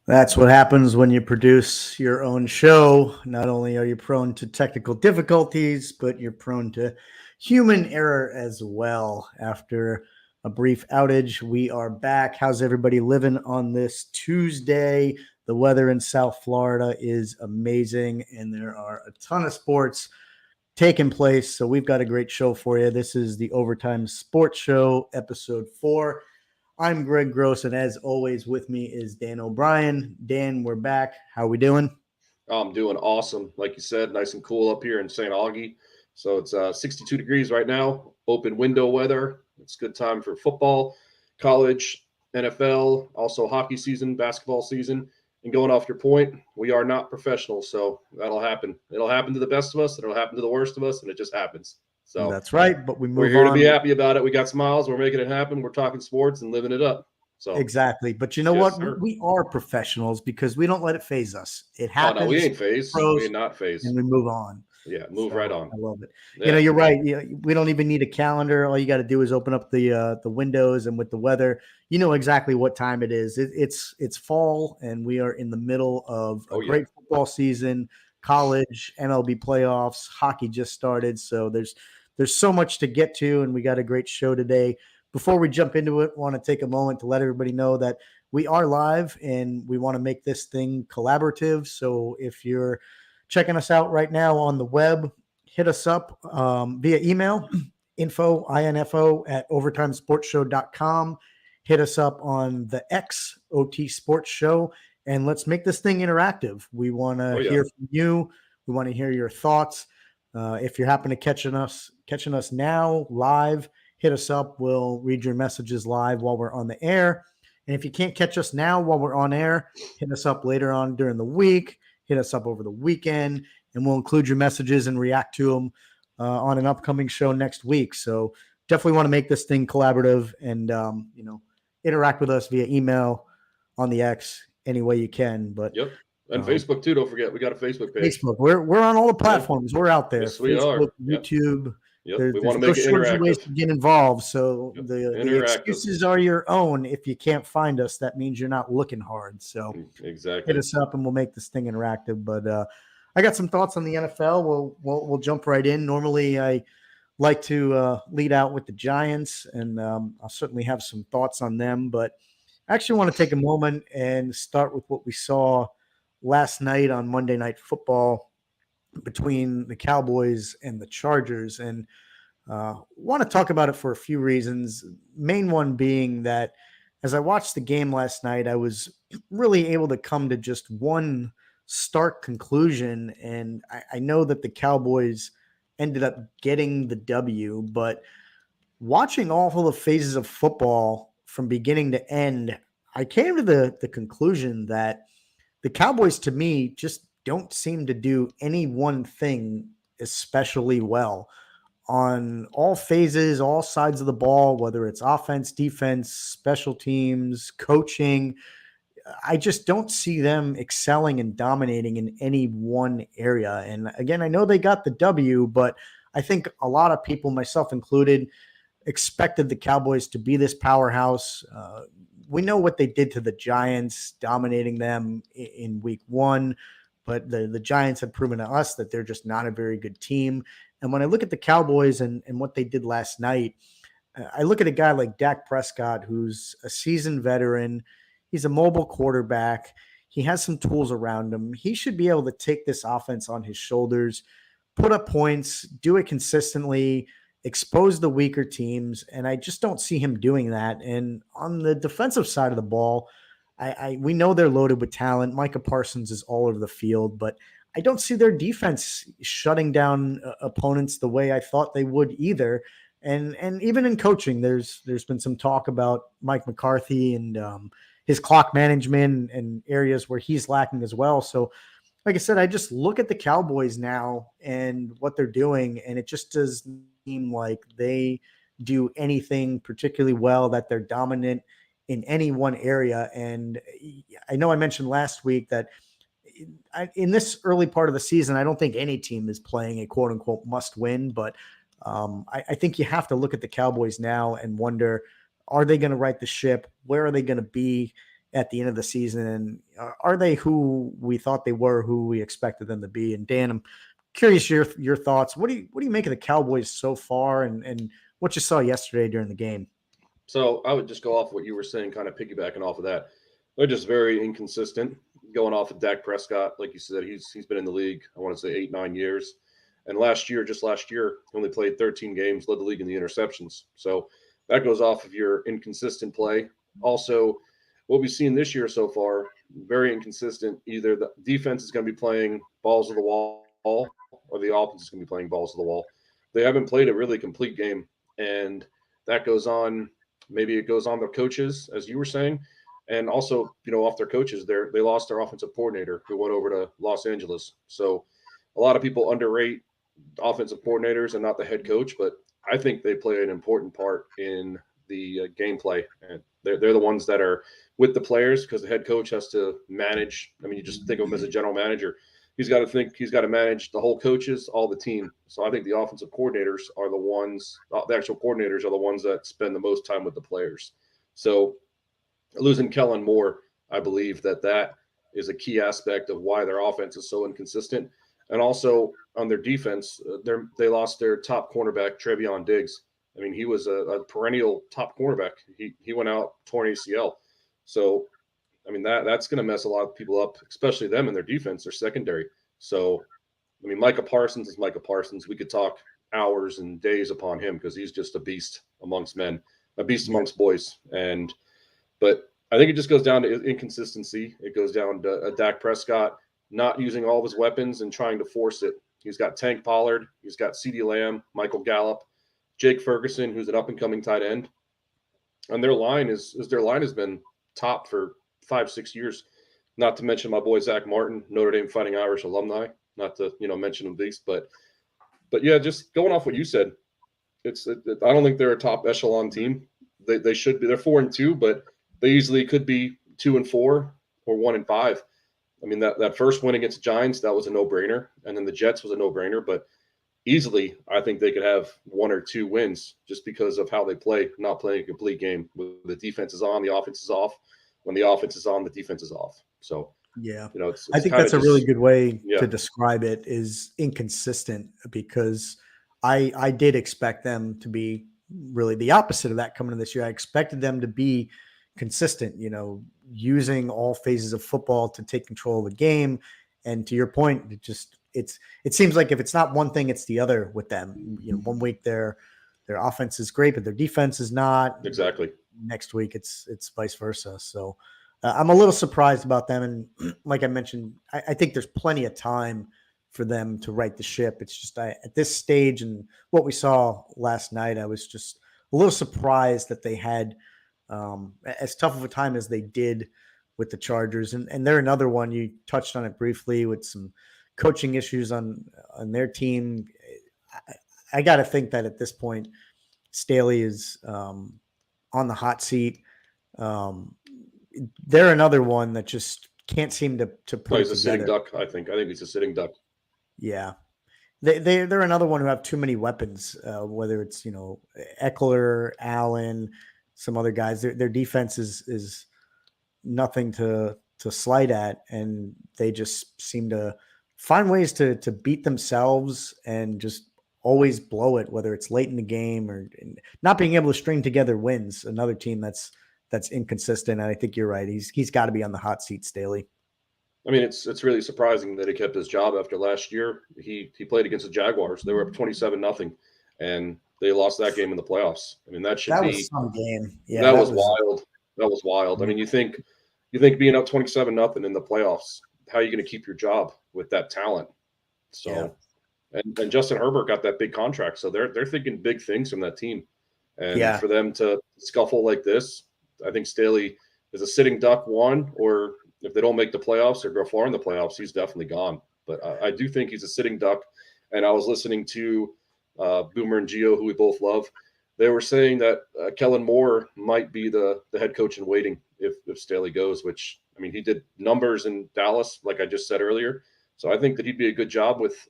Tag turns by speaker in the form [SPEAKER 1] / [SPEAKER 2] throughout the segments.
[SPEAKER 1] That's what happens when you produce your own show. Not only are you prone to technical difficulties, but you're prone to human error as well. After a brief outage, we are back. How's everybody living on this Tuesday? The weather in South Florida is amazing, and there are a ton of sports taking place. So we've got a great show for you. This is the Overtime Sports Show, episode 4. I'm Greg Gross, and as always, with me is Dan O'Brien. Dan, we're back. How are we doing?
[SPEAKER 2] I'm doing awesome. Like you said, nice and cool up here in St. Augie. So it's 62 degrees right now, open window weather. It's a good time for football, college, NFL, also hockey season, basketball season. And going off your point, we are not professionals, so that'll happen. It'll happen to the best of us, and it'll happen to the worst of us, and it just happens. So
[SPEAKER 1] that's right, but we're
[SPEAKER 2] here to be happy about it. We got smiles. We're making it happen. We're talking sports and living it up. So
[SPEAKER 1] exactly. But you know what? Sir. We are professionals because we don't let it phase us. It happens.
[SPEAKER 2] Oh, no, we ain't phased. We ain't not phased.
[SPEAKER 1] And we move on.
[SPEAKER 2] Yeah, move right on.
[SPEAKER 1] I love it. Yeah. You're right. We don't even need a calendar. All you got to do is open up the windows, and with the weather, you know exactly what time it is. It's fall, and we are in the middle of a great football season, college, MLB playoffs, hockey just started. So there's so much to get to, and we got a great show today. Before we jump into it, I want to take a moment to let everybody know that we are live, and we want to make this thing collaborative. So if you're checking us out right now on the web, hit us up via email, info@overtimesportshow.com. Hit us up on the X, OT Sports Show, and let's make this thing interactive. We want to hear from you. We want to hear your thoughts. If you happen to catching us now live, hit us up. We'll read your messages live while we're on the air. And if you can't catch us now while we're on air, hit us up later on during the week. Hit us up over the weekend, and we'll include your messages and react to them on an upcoming show next week. So definitely want to make this thing collaborative and interact with us via email, on the X, any way you can. But
[SPEAKER 2] and Facebook too. Don't forget, we got a Facebook page.
[SPEAKER 1] Facebook. We're on all the platforms. We're out there.
[SPEAKER 2] Yes, we
[SPEAKER 1] Facebook,
[SPEAKER 2] are.
[SPEAKER 1] YouTube.
[SPEAKER 2] We want to make it interactive.
[SPEAKER 1] Ways to get involved. So the excuses are your own. If you can't find us, that means you're not looking hard. So
[SPEAKER 2] exactly,
[SPEAKER 1] hit us up, and we'll make this thing interactive. But I got some thoughts on the NFL. We'll jump right in. Normally, I like to lead out with the Giants, and I'll certainly have some thoughts on them. But I actually want to take a moment and start with what we saw last night on Monday Night Football between the Cowboys and the Chargers, and want to talk about it for a few reasons. Main one being that as I watched the game last night, I was really able to come to just one stark conclusion, and I know that the Cowboys ended up getting the W, but watching all the phases of football from beginning to end, I came to the conclusion that the Cowboys, to me, just don't seem to do any one thing especially well on all phases, all sides of the ball, whether it's offense, defense, special teams, coaching. I just don't see them excelling and dominating in any one area. And again, I know they got the W, but I think a lot of people, myself included, expected the Cowboys to be this powerhouse. We know what they did to the Giants, dominating them in week 1. but the Giants have proven to us that they're just not a very good team. And when I look at the Cowboys and what they did last night, I look at a guy like Dak Prescott, who's a seasoned veteran. He's a mobile quarterback. He has some tools around him. He should be able to take this offense on his shoulders, put up points, do it consistently, expose the weaker teams. And I just don't see him doing that. And on the defensive side of the ball, we know they're loaded with talent. Micah Parsons is all over the field, but I don't see their defense shutting down opponents the way I thought they would either. And even in coaching, there's been some talk about Mike McCarthy and his clock management and areas where he's lacking as well. So, like I said, I just look at the Cowboys now and what they're doing, and it just doesn't seem like they do anything particularly well, that they're dominant in any one area. And I know I mentioned last week that in this early part of the season, I don't think any team is playing a quote unquote must win, but I think you have to look at the Cowboys now and wonder, are they going to right the ship? Where are they going to be at the end of the season? And are they who we thought they were, who we expected them to be? And Dan, I'm curious your thoughts. What do you make of the Cowboys so far, and what you saw yesterday during the game?
[SPEAKER 2] So I would just go off what you were saying, kind of piggybacking off of that. They're just very inconsistent. Going off of Dak Prescott, like you said, he's been in the league, I want to say 8-9 years. And last year, only played 13 games, led the league in the interceptions. So that goes off of your inconsistent play. Also, what we've seen this year so far, very inconsistent. Either the defense is going to be playing balls to the wall or the offense is going to be playing balls to the wall. They haven't played a really complete game. And that goes on. Maybe it goes on their coaches, as you were saying. And also, off their coaches, they lost their offensive coordinator who went over to Los Angeles. So a lot of people underrate offensive coordinators and not the head coach, but I think they play an important part in the gameplay. And they're the ones that are with the players, because the head coach has to manage. I mean, you just think of him as a general manager. He's got to manage the whole coaches, all the team. So I think the offensive coordinators are the actual coordinators are the ones that spend the most time with the players. So losing Kellen Moore, I believe that is a key aspect of why their offense is so inconsistent. And also on their defense, they lost their top cornerback, Trevion Diggs. I mean, he was a perennial top cornerback. He went out torn ACL. So, I mean, that's going to mess a lot of people up, especially them in their defense, their secondary. So, I mean, Micah Parsons is Micah Parsons. We could talk hours and days upon him because he's just a beast amongst men, a beast amongst boys. But I think it just goes down to inconsistency. It goes down to Dak Prescott not using all of his weapons and trying to force it. He's got Tank Pollard. He's got CeeDee Lamb, Michael Gallup, Jake Ferguson, who's an up-and-coming tight end. And their line has been top for 5-6 years. Not to mention my boy Zach Martin, Notre Dame Fighting Irish alumni. Not to mention them these, but yeah, just going off what you said, I don't think they're a top echelon team. They should be. They're 4-2, but they easily could be 2-4 or 1-5. I mean, that first win against the Giants, that was a no-brainer. And then the Jets was a no-brainer. But easily, I think they could have 1 or 2 wins just because of how they play, not playing a complete game. When the defense is on, the offense is off. When the offense is on, the defense is off. So,
[SPEAKER 1] yeah,
[SPEAKER 2] it's
[SPEAKER 1] I think that's a really good way to describe it, is inconsistent, because I did expect them to be really the opposite of that coming in this year. I expected them to be consistent, using all phases of football to take control of the game. And to your point, it seems like if it's not one thing, it's the other with them. 1 week their offense is great, but their defense is not.
[SPEAKER 2] Exactly.
[SPEAKER 1] Next week it's vice versa. So I'm a little surprised about them. And like I mentioned, I think there's plenty of time for them to right the ship. It's just at this stage and what we saw last night, I was just a little surprised that they had as tough of a time as they did with the Chargers. And they're another one, you touched on it briefly, with some coaching issues on their team. I got to think that at this point, Staley is on the hot seat. They're another one that just can't seem to put
[SPEAKER 2] he's a sitting duck, I think. I think he's a sitting duck.
[SPEAKER 1] Yeah. They're another one who have too many weapons, whether it's, Eckler, Allen, some other guys. Their defense is nothing to slight at, and they just seem to find ways to beat themselves and just always blow it, whether it's late in the game or not being able to string together wins. Another team that's inconsistent. And I think you're right. He's got to be on the hot seat, Staley.
[SPEAKER 2] I mean, it's really surprising that he kept his job after last year. He played against the Jaguars. They were up 27-0, and they lost that game in the playoffs. I mean,
[SPEAKER 1] That was some game. Yeah,
[SPEAKER 2] that was wild. That was wild. I mean, you think being up 27-0 in the playoffs, how are you going to keep your job with that talent? So, and Justin Herbert got that big contract, so they're thinking big things from that team. And for them to scuffle like this, I think Staley is a sitting duck one, or if they don't make the playoffs or go far in the playoffs, he's definitely gone. But I do think he's a sitting duck. And I was listening to Boomer and Gio, who we both love. They were saying that Kellen Moore might be the head coach in waiting if Staley goes, which, I mean, he did numbers in Dallas, like I just said earlier. So I think that he'd be a good job with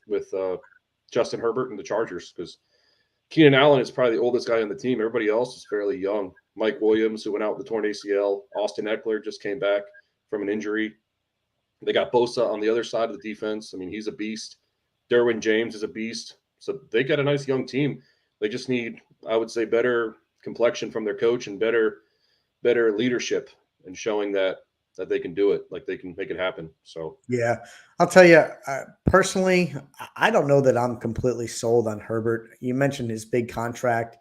[SPEAKER 2] Justin Herbert and the Chargers, because Keenan Allen is probably the oldest guy on the team. Everybody else is fairly young. Mike Williams, who went out with the torn ACL. Austin Eckler just came back from an injury. They got Bosa on the other side of the defense. I mean, he's a beast. Derwin James is a beast. So they got a nice young team. They just need, I would say, better complexion from their coach and better leadership and showing that they can do it, like they can make it happen. So
[SPEAKER 1] yeah, I'll tell you personally, I don't know that I'm completely sold on Herbert. You mentioned his big contract.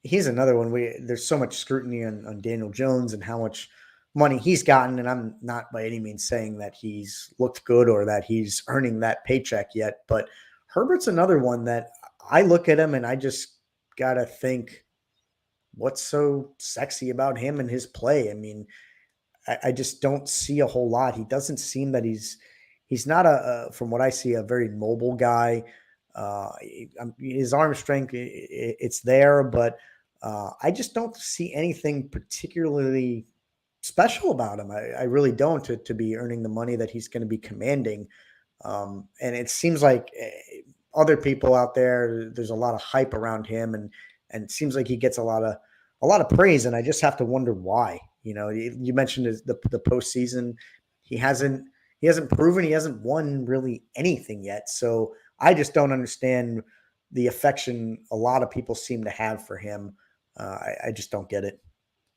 [SPEAKER 1] He's another one. There's so much scrutiny on Daniel Jones and how much money he's gotten, and I'm not by any means saying that he's looked good or that he's earning that paycheck yet. But Herbert's another one that I look at him and I just gotta think, what's so sexy about him and his play? I mean, I just don't see a whole lot. He doesn't seem that he's not from what I see, a very mobile guy. His arm strength, it's there, but I just don't see anything particularly special about him. I really don't to be earning the money that he's going to be commanding. And it seems like other people out there, there's a lot of hype around him, and it seems like he gets a lot of praise. And I just have to wonder why. You know, you mentioned the postseason. He hasn't proven, he hasn't won really anything yet. So I just don't understand the affection a lot of people seem to have for him. I just don't get it.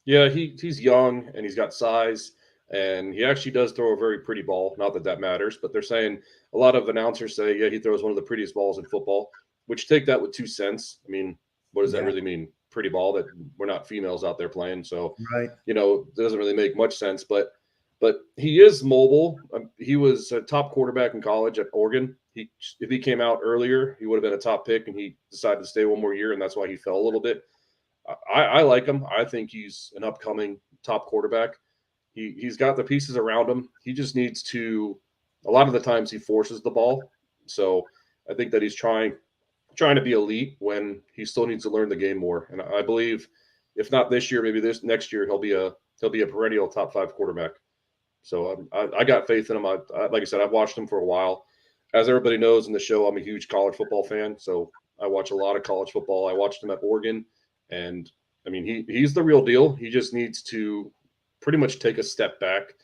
[SPEAKER 2] Yeah, he's young and he's got size, and he actually does throw a very pretty ball. Not that that matters, but they're saying, a lot of announcers say, yeah, he throws one of the prettiest balls in football, which take that with 2 cents. I mean, what does that really mean? Pretty ball, that we're not females out there playing. So,
[SPEAKER 1] right.
[SPEAKER 2] You know, it doesn't really make much sense, but he is mobile. He was a top quarterback in college at Oregon. If he came out earlier, he would have been a top pick, and he decided to stay one more year, and that's why he fell a little bit. I like him. I think he's an upcoming top quarterback. He's got the pieces around him. He just needs to, a lot of the times he forces the ball. So I think that he's trying to be elite when he still needs to learn the game more. And I believe, if not this year, maybe this next year, he'll be a perennial top 5 quarterback. So I got faith in him. Like I said, I've watched him for a while. As everybody knows in the show, I'm a huge college football fan. So I watch a lot of college football. I watched him at Oregon. And I mean, he's the real deal. He just needs to pretty much take a step back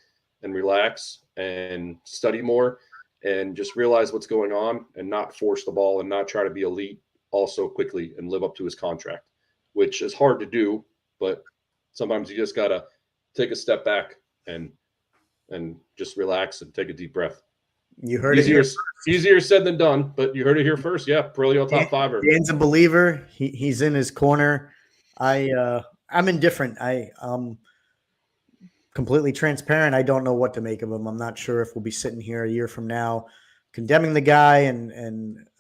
[SPEAKER 2] and relax and study more and just realize what's going on and not force the ball and not try to be elite also quickly and live up to his contract, which is hard to do, but sometimes you just got to take a step back and just relax and take a deep breath.
[SPEAKER 1] You heard it here.
[SPEAKER 2] Easier said than done, but you heard it here first. Yeah, perennial top 5er.
[SPEAKER 1] Dan's a believer. He's in his corner. I'm indifferent. I'm completely transparent. I don't know what to make of him. I'm not sure if we'll be sitting here a year from now condemning the guy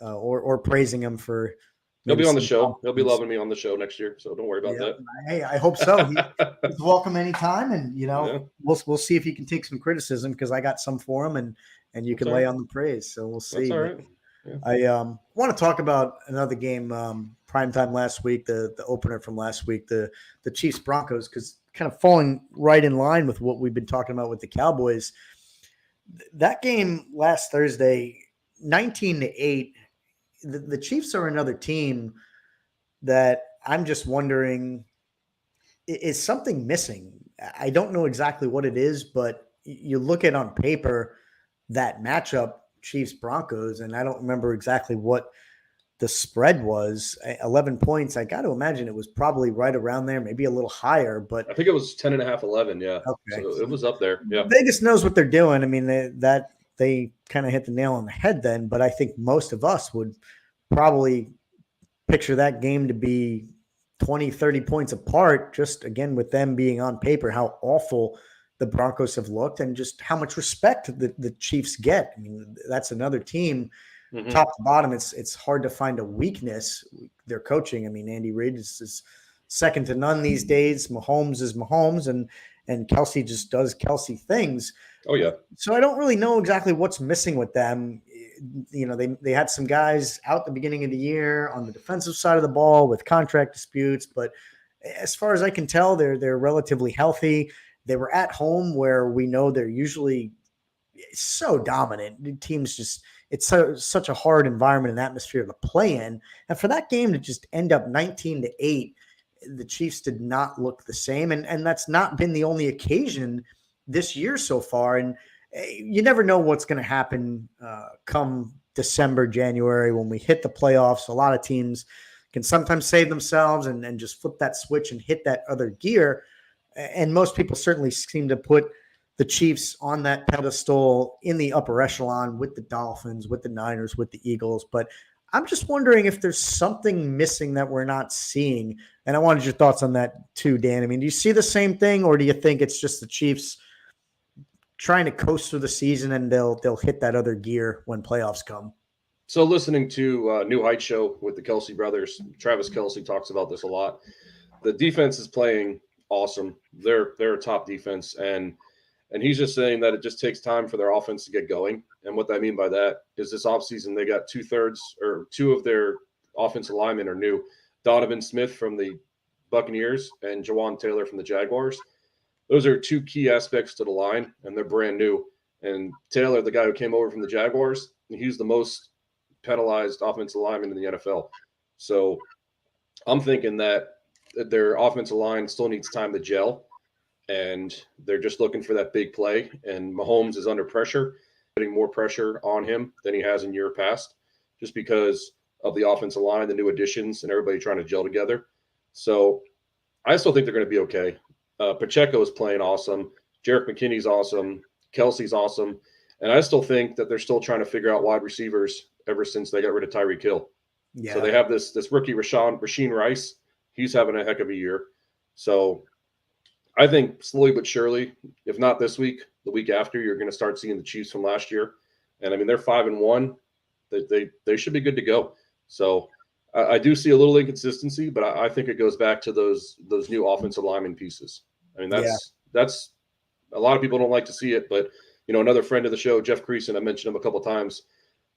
[SPEAKER 1] or praising him for.
[SPEAKER 2] He'll be on the show. He'll be loving me on the show next year, so don't worry about that.
[SPEAKER 1] Hey, I hope so. He's welcome anytime, and we'll see if he can take some criticism, because I got some for him, and you can lay on the praise. So we'll see.
[SPEAKER 2] That's all right.
[SPEAKER 1] Yeah. I want to talk about another game, primetime last week, the opener from last week, the Chiefs Broncos, because kind of falling right in line with what we've been talking about with the Cowboys. That game last Thursday, 19-8. The Chiefs are another team that I'm just wondering, is something missing? I don't know exactly what it is, but you look at on paper that matchup, Chiefs Broncos, and I don't remember exactly what the spread was. 11 points. I got to imagine it was probably right around there, maybe a little higher, but
[SPEAKER 2] I think it was 10.5, 11. Yeah.
[SPEAKER 1] okay.
[SPEAKER 2] So it was up there. Yeah.
[SPEAKER 1] Vegas knows what they're doing. I mean, they kind of hit the nail on the head then, but I think most of us would probably picture that game to be 20, 30 points apart, just again with them being on paper, how awful the Broncos have looked and just how much respect the Chiefs get. I mean, that's another team, top to bottom. It's hard to find a weakness. Their coaching, I mean, Andy Reid is second to none these days. Mahomes is Mahomes, and Kelsey just does Kelsey things.
[SPEAKER 2] Oh, yeah.
[SPEAKER 1] So I don't really know exactly what's missing with them. You know, they had some guys out the beginning of the year on the defensive side of the ball with contract disputes, but as far as I can tell, they're relatively healthy. They were at home where we know they're usually so dominant. The teams just it's such a hard environment and atmosphere to play in. And for that game to just end up 19-8, the Chiefs did not look the same. And that's not been the only occasion this year so far. And you never know what's going to happen come December, January when we hit the playoffs. A lot of teams can sometimes save themselves and just flip that switch and hit that other gear. And most people certainly seem to put the Chiefs on that pedestal in the upper echelon with the Dolphins, with the Niners, with the Eagles. But I'm just wondering if there's something missing that we're not seeing. And I wanted your thoughts on that too, Dan. I mean, do you see the same thing, or do you think it's just the Chiefs trying to coast through the season and they'll hit that other gear when playoffs come?
[SPEAKER 2] So listening to New Heights show with the Kelsey brothers, Travis Kelsey talks about this a lot. The defense is playing awesome. They're a top defense, and he's just saying that it just takes time for their offense to get going. And what I mean by that is this offseason they got 2/3 or two of their offensive linemen are new. Donovan Smith from the Buccaneers and Jawan Taylor from the Jaguars. Those are two key aspects to the line, and they're brand new. And Taylor, the guy who came over from the Jaguars, he's the most penalized offensive lineman in the NFL. So I'm thinking that their offensive line still needs time to gel, and they're just looking for that big play. And Mahomes is under pressure, putting more pressure on him than he has in year past, just because of the offensive line, the new additions, and everybody trying to gel together. So I still think they're going to be okay. Pacheco is playing awesome. Jerick McKinney's awesome. Kelsey's awesome. And I still think that they're still trying to figure out wide receivers ever since they got rid of Tyreek Hill. Yeah. So they have this rookie Rasheen Rice. He's having a heck of a year. So I think slowly but surely, if not this week, the week after, you're going to start seeing the Chiefs from last year. And I mean, they're 5-1. They should be good to go. So I do see a little inconsistency, but I think it goes back to those new offensive lineman pieces. I mean, that's a lot of people don't like to see it, but you know, another friend of the show, Jeff Creason, I mentioned him a couple of times.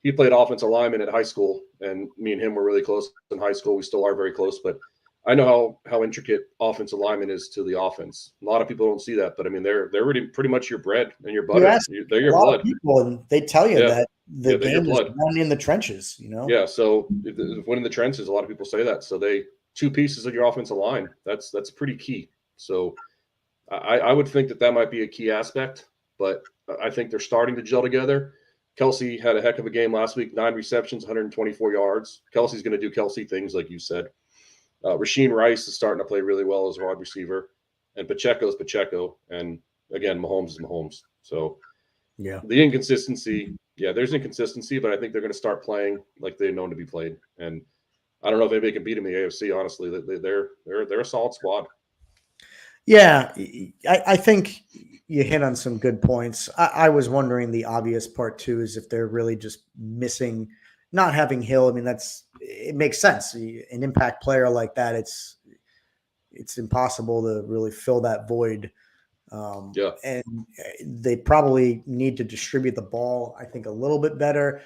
[SPEAKER 2] He played offensive lineman at high school, and me and him were really close in high school. We still are very close, but I know how intricate offensive lineman is to the offense. A lot of people don't see that, but I mean, they're really pretty much your bread and your butter. They're your blood.
[SPEAKER 1] People, and they tell you that the game is won in the trenches. You know.
[SPEAKER 2] Yeah. So winning the trenches, a lot of people say that. So two pieces of your offensive line. That's pretty key. So I would think that might be a key aspect, but I think they're starting to gel together. Kelsey had a heck of a game last week, 9 receptions, 124 yards. Kelsey's going to do Kelsey things, like you said. Rasheen Rice is starting to play really well as a wide receiver, and Pacheco is Pacheco, and again, Mahomes is Mahomes. So,
[SPEAKER 1] yeah,
[SPEAKER 2] the inconsistency, there's inconsistency, but I think they're going to start playing like they're known to be played. And I don't know if anybody can beat them in the AFC. Honestly, they're a solid squad.
[SPEAKER 1] Yeah, I think you hit on some good points. I was wondering the obvious part too is if they're really just missing. Not having Hill, I mean, it makes sense. An impact player like that, it's impossible to really fill that void. And they probably need to distribute the ball, I think, a little bit better.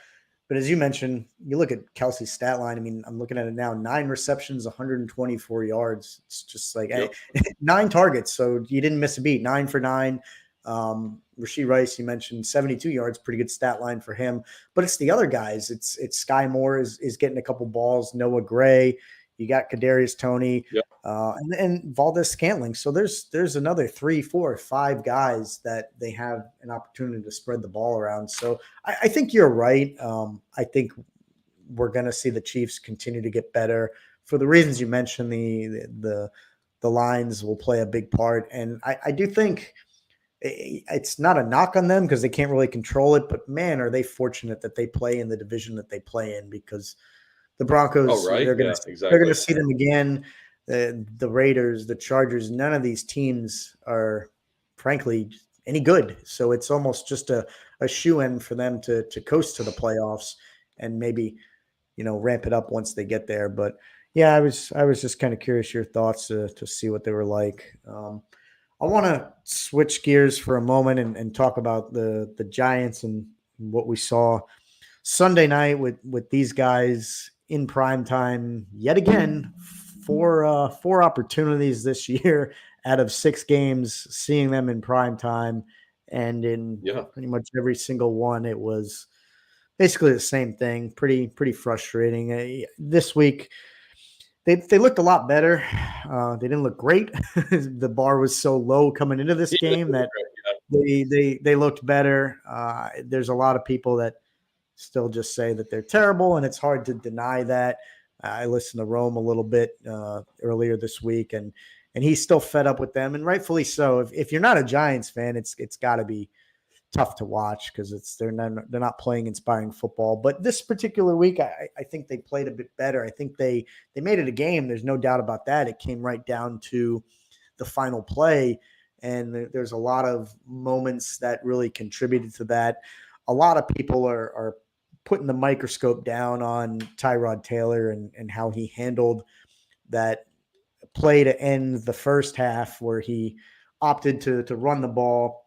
[SPEAKER 1] But as you mentioned, you look at Kelsey's stat line. I mean, I'm looking at it now: 9 receptions, 124 yards. It's just like 9 targets, so you didn't miss a beat. 9 for 9. Rashee Rice, you mentioned 72 yards, pretty good stat line for him. But it's the other guys. It's Sky Moore is getting a couple balls. Noah Gray, You got Kadarius Toney,
[SPEAKER 2] Yep.
[SPEAKER 1] and Valdez Scantling. So there's another 3, 4, 5 guys that they have an opportunity to spread the ball around. So I think you're right. I think we're going to see the Chiefs continue to get better for the reasons you mentioned. The lines will play a big part, and I do think it's not a knock on them because they can't really control it. But man, are they fortunate that they play in the division that they play in, because the Broncos,
[SPEAKER 2] Oh, right.
[SPEAKER 1] they're
[SPEAKER 2] Yeah,
[SPEAKER 1] going
[SPEAKER 2] exactly.
[SPEAKER 1] to see them again. The Raiders, the Chargers, none of these teams are, frankly, any good. So it's almost just a shoe-in for them to coast to the playoffs and maybe, ramp it up once they get there. But yeah, I was just kind of curious your thoughts to see what they were like. I want to switch gears for a moment and talk about the Giants and what we saw Sunday night with these guys in prime time yet again. Four opportunities this year out of 6 games, seeing them in prime time, and in pretty much every single one, it was basically the same thing. Pretty frustrating. This week, they looked a lot better. They didn't look great. The bar was so low coming into this game that they looked better. There's a lot of people that still just say that they're terrible, and it's hard to deny that. I listened to Rome a little bit earlier this week, and he's still fed up with them, and rightfully so. If you're not a Giants fan, it's got to be tough to watch because they're not playing inspiring football. But this particular week, I think they played a bit better. I think they made it a game. There's no doubt about that. It came right down to the final play, and there's a lot of moments that really contributed to that. A lot of people are putting the microscope down on Tyrod Taylor and how he handled that play to end the first half where he opted to run the ball.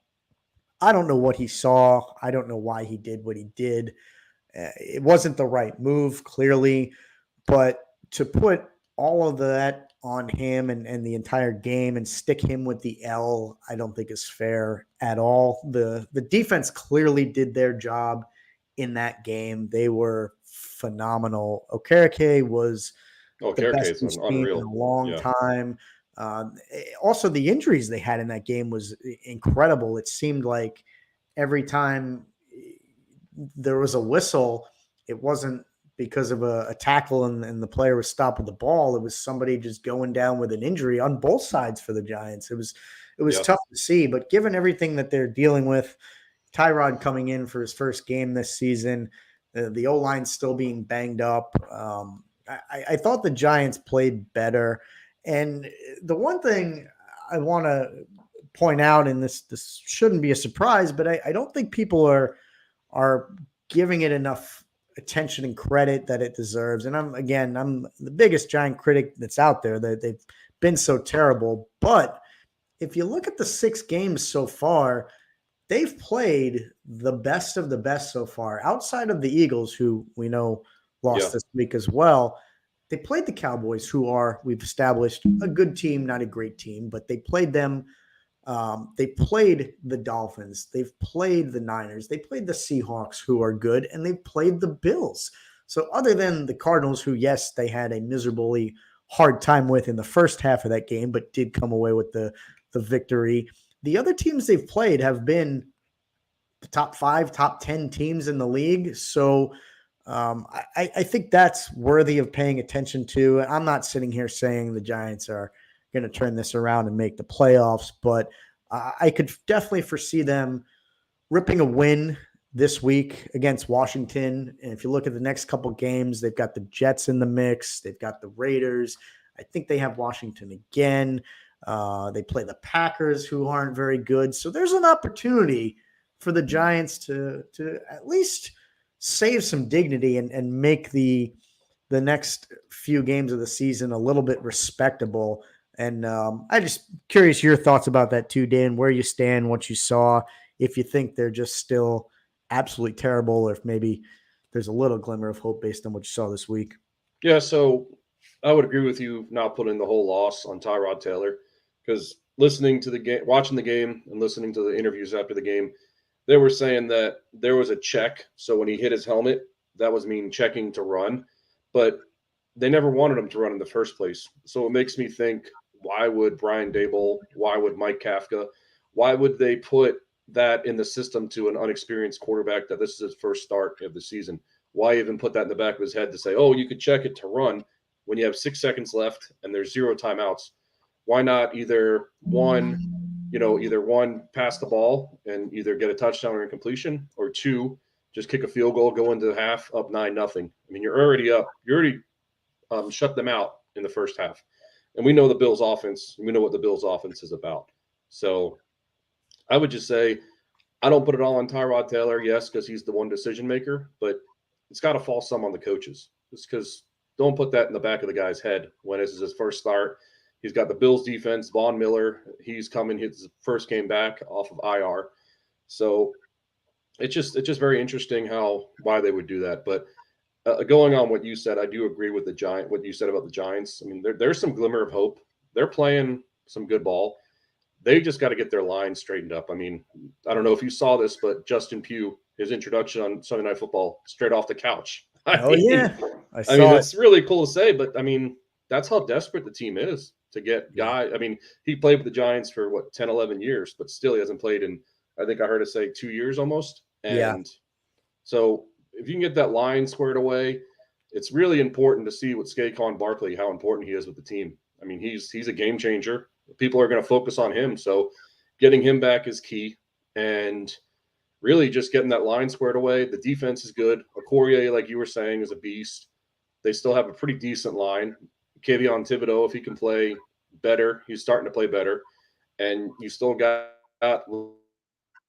[SPEAKER 1] I don't know what he saw. I don't know why he did what he did. It wasn't the right move, clearly, but to put all of that on him and the entire game and stick him with the L, I don't think is fair at all. The defense clearly did their job in that game. They were phenomenal. Okereke was the best we've seen in a long time. Also, the injuries they had in that game was incredible. It seemed like every time there was a whistle, it wasn't because of a tackle and the player was stopped with the ball. It was somebody just going down with an injury on both sides for the Giants. It was tough to see, but given everything that they're dealing with, Tyrod coming in for his first game this season, the O-line still being banged up. I thought the Giants played better. And the one thing I want to point out, and this shouldn't be a surprise, but I don't think people are giving it enough attention and credit that it deserves. And I'm the biggest Giant critic that's out there. That they've been so terrible. But if you look at the 6 games so far, they've played the best of the best so far, outside of the Eagles, who we know lost this week as well. They played the Cowboys, who are, we've established, a good team, not a great team, but they played them. They played the Dolphins. They've played the Niners. They played the Seahawks, who are good, and they've played the Bills. So other than the Cardinals, who, yes, they had a miserably hard time with in the first half of that game, but did come away with the victory, the other teams they've played have been the top 5, top 10 teams in the league. So I think that's worthy of paying attention to. I'm not sitting here saying the Giants are going to turn this around and make the playoffs, but I could definitely foresee them ripping a win this week against Washington. And if you look at the next couple games, they've got the Jets in the mix. They've got the Raiders. I think they have Washington again. They play the Packers, who aren't very good. So there's an opportunity for the Giants to at least save some dignity and make the next few games of the season a little bit respectable. And I just curious your thoughts about that too, Dan, where you stand, what you saw, if you think they're just still absolutely terrible, or if maybe there's a little glimmer of hope based on what you saw this week.
[SPEAKER 2] Yeah, so I would agree with you not putting the whole loss on Tyrod Taylor, because listening to the game, watching the game, and listening to the interviews after the game, they were saying that there was a check. So when he hit his helmet, that was mean checking to run. But they never wanted him to run in the first place. So it makes me think, why would Brian Dable, why would Mike Kafka, why would they put that in the system to an unexperienced quarterback that this is his first start of the season? Why even put that in the back of his head to say, oh, you could check it to run when you have 6 seconds left and there's 0 timeouts? Why not either one, pass the ball and either get a touchdown or incompletion, or two, just kick a field goal, go into the half up 9-0. I mean, you're already up. You already shut them out in the first half. And we know the Bills offense. We know what the Bills offense is about. So I would just say I don't put it all on Tyrod Taylor, yes, because he's the one decision maker, but it's got to fall some on the coaches. Just because don't put that in the back of the guy's head when this is his first start. He's got the Bills defense, Von Miller. He's coming his first game back off of IR. So it's just very interesting why they would do that. But going on what you said, I do agree with what you said about the Giants. I mean, there's some glimmer of hope. They're playing some good ball. They just got to get their line straightened up. I mean, I don't know if you saw this, but Justin Pugh, his introduction on Sunday Night Football, straight off the couch.
[SPEAKER 1] Yeah,
[SPEAKER 2] I mean, it's really cool to say, but I mean, that's how desperate the team is to get guys. I mean, he played with the Giants for 10, 11 years, but still he hasn't played in, I think I heard it say 2 years almost. And so if you can get that line squared away, it's really important to see what Saquon Barkley, how important he is with the team. I mean, he's a game changer. People are going to focus on him. So getting him back is key. And really just getting that line squared away. The defense is good. Okorie, like you were saying, is a beast. They still have a pretty decent line. Kayvon Thibodeau, if he can play better, he's starting to play better. And you still got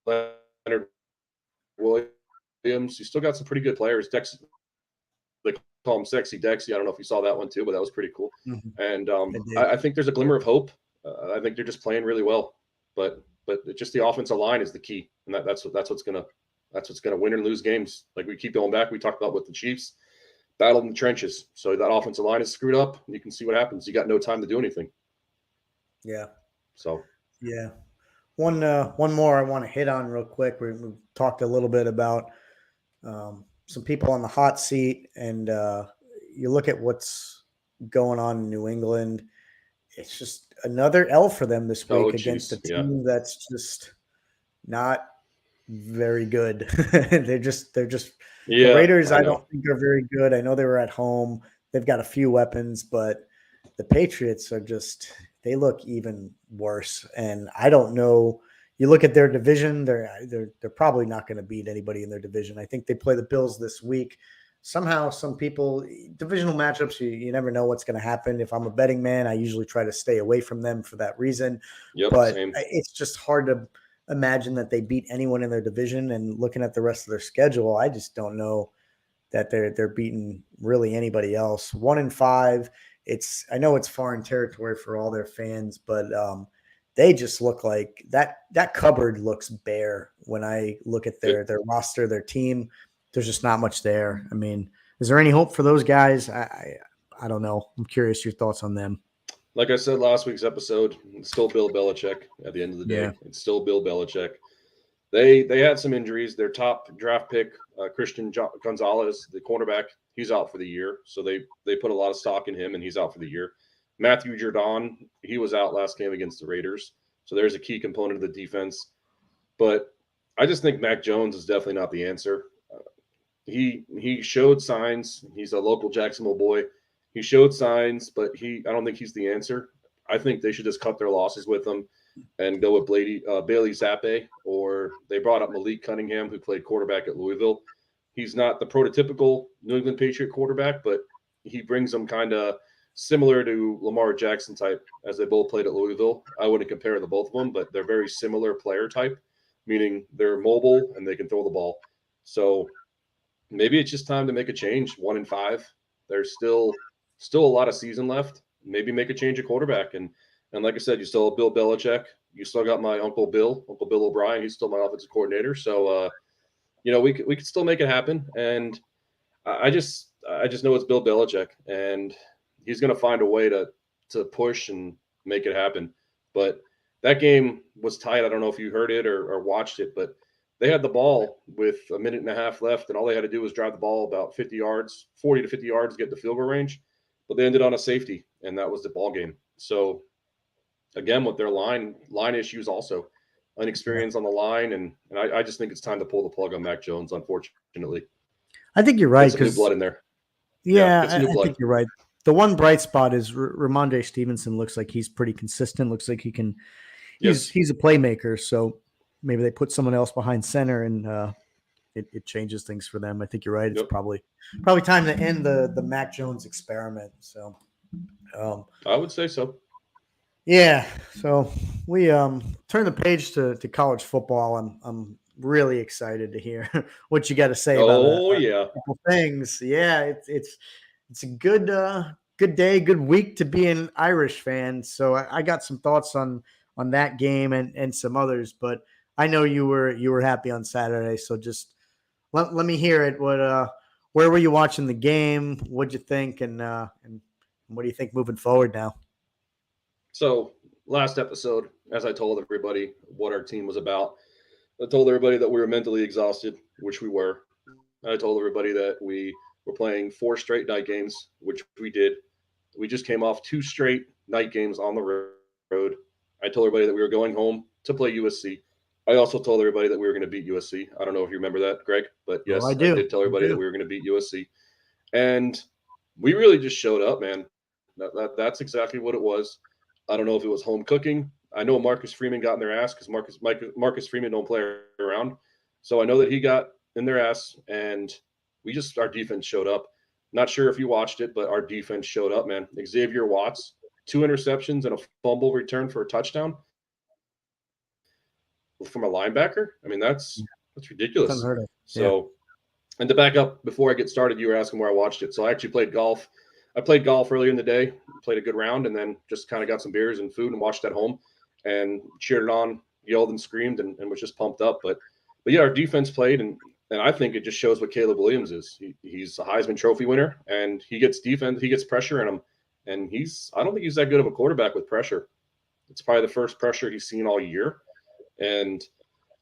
[SPEAKER 2] Leonard Williams. You still got some pretty good players. Dex, they call him Sexy Dexy. I don't know if you saw that one too, but that was pretty cool. Mm-hmm. And I think there's a glimmer of hope. I think they're just playing really well. But just the offensive line is the key, and that's what's gonna win and lose games. Like we keep going back, we talked about with the Chiefs, battle in the trenches. So that offensive line is screwed up. You can see what happens. You got no time to do anything.
[SPEAKER 1] Yeah.
[SPEAKER 2] So.
[SPEAKER 1] Yeah. One more I want to hit on real quick. We talked a little bit about some people on the hot seat, and you look at what's going on in New England. It's just another L for them this week against a team that's just not very good. they're just the Raiders. I don't think they're very good. I know they were at home. They've got a few weapons, but the Patriots they look even worse. And I don't know. You look at their division, they're probably not going to beat anybody in their division. I think they play the Bills this week. Somehow, some people, divisional matchups, you never know what's going to happen. If I'm a betting man, I usually try to stay away from them for that reason. But it's just hard to imagine that they beat anyone in their division. And looking at the rest of their schedule, I just don't know that they're beating really anybody else. 1-5. I know it's foreign territory for all their fans, but they just look like that cupboard looks bare when I look at their roster, their team. There's just not much there. I mean, is there any hope for those guys? I don't know. I'm curious your thoughts on them.
[SPEAKER 2] Like I said last week's episode, it's still Bill Belichick at the end of the day. Yeah. It's still Bill Belichick. They had some injuries. Their top draft pick, Christian Gonzalez, the cornerback, he's out for the year. So they put a lot of stock in him, and he's out for the year. Matthew Judon, he was out last game against the Raiders. So there's a key component of the defense. But I just think Mac Jones is definitely not the answer. He showed signs. He's a local Jacksonville boy. He showed signs, but I don't think he's the answer. I think they should just cut their losses with him and go with Bailey Zappi, or they brought up Malik Cunningham, who played quarterback at Louisville. He's not the prototypical New England Patriot quarterback, but he brings them kind of similar to Lamar Jackson type, as they both played at Louisville. I wouldn't compare the both of them, but they're very similar player type, meaning they're mobile and they can throw the ball. So maybe it's just time to make a change. 1-5. There's still a lot of season left. Maybe make a change at quarterback. And like I said, you still have Bill Belichick. You still got my Uncle Bill O'Brien. He's still my offensive coordinator. So, we could still make it happen. And I just know it's Bill Belichick, and he's going to find a way to push and make it happen. But that game was tight. I don't know if you heard it or watched it, but they had the ball with a minute and a half left, and all they had to do was drive the ball about 40 to 50 yards, get the field goal range. but they ended on a safety, and that was the ball game. So again, with their line issues, also
[SPEAKER 1] Yeah.
[SPEAKER 2] inexperience on the line, and I just think it's time to pull the plug on Mac Jones. Unfortunately,
[SPEAKER 1] I think you're
[SPEAKER 2] get
[SPEAKER 1] right
[SPEAKER 2] some new blood
[SPEAKER 1] because
[SPEAKER 2] in there. Yeah, get some
[SPEAKER 1] yeah,
[SPEAKER 2] new
[SPEAKER 1] I
[SPEAKER 2] blood.
[SPEAKER 1] think you're right. The one bright spot is Ramondre Stevenson. Looks like he's pretty consistent. Looks like he can.
[SPEAKER 2] Yes.
[SPEAKER 1] He's a playmaker. So maybe they put someone else behind center and it changes things for them. I think you're right. It's
[SPEAKER 2] Yep.
[SPEAKER 1] probably time to end the Mac Jones experiment. So um,
[SPEAKER 2] I would say so.
[SPEAKER 1] yeah, so we turn the page to college football. I'm really excited to hear what you got to say about
[SPEAKER 2] Oh
[SPEAKER 1] a
[SPEAKER 2] yeah.
[SPEAKER 1] couple things. Yeah, it's a good day, good week to be an Irish fan. So I got some thoughts on that game and some others, but I know you were happy on Saturday. So just let me hear it. Where were you watching the game? What'd you think? And what do you think moving forward now?
[SPEAKER 2] So last episode, as I told everybody what our team was about, I told everybody that we were mentally exhausted, which we were. I told everybody that we were playing 4 straight night games, which we did. We just came off 2 straight night games on the road. I told everybody that we were going home to play USC. I also told everybody that we were going to beat USC. I don't know if you remember that, Greg, but
[SPEAKER 1] Oh, I
[SPEAKER 2] yes, I
[SPEAKER 1] do.
[SPEAKER 2] did tell
[SPEAKER 1] I
[SPEAKER 2] everybody that
[SPEAKER 1] do.
[SPEAKER 2] we were going to beat USC. And we really just showed up, man. That's exactly what it was. I don't know if it was home cooking. I know Marcus Freeman got in their ass because Marcus Freeman don't play around. So I know that he got in their ass, and our defense showed up. Not sure if you watched it, but our defense showed up, man. Xavier Watts, 2 interceptions and a fumble return for a touchdown from a linebacker. I mean, that's
[SPEAKER 1] It's
[SPEAKER 2] ridiculous.
[SPEAKER 1] unheard of. Yeah.
[SPEAKER 2] So, and to back up before I get started, you were asking where I watched it. So I actually played golf. I played golf earlier in the day, played a good round, and then just kind of got some beers and food and watched at home and cheered it on, yelled and screamed, and was just pumped up. But yeah, our defense played, and I think it just shows what Caleb Williams is. He's a Heisman Trophy winner, and he gets defense, he gets pressure in him, and I don't think he's that good of a quarterback with pressure. It's probably the first pressure he's seen all year, and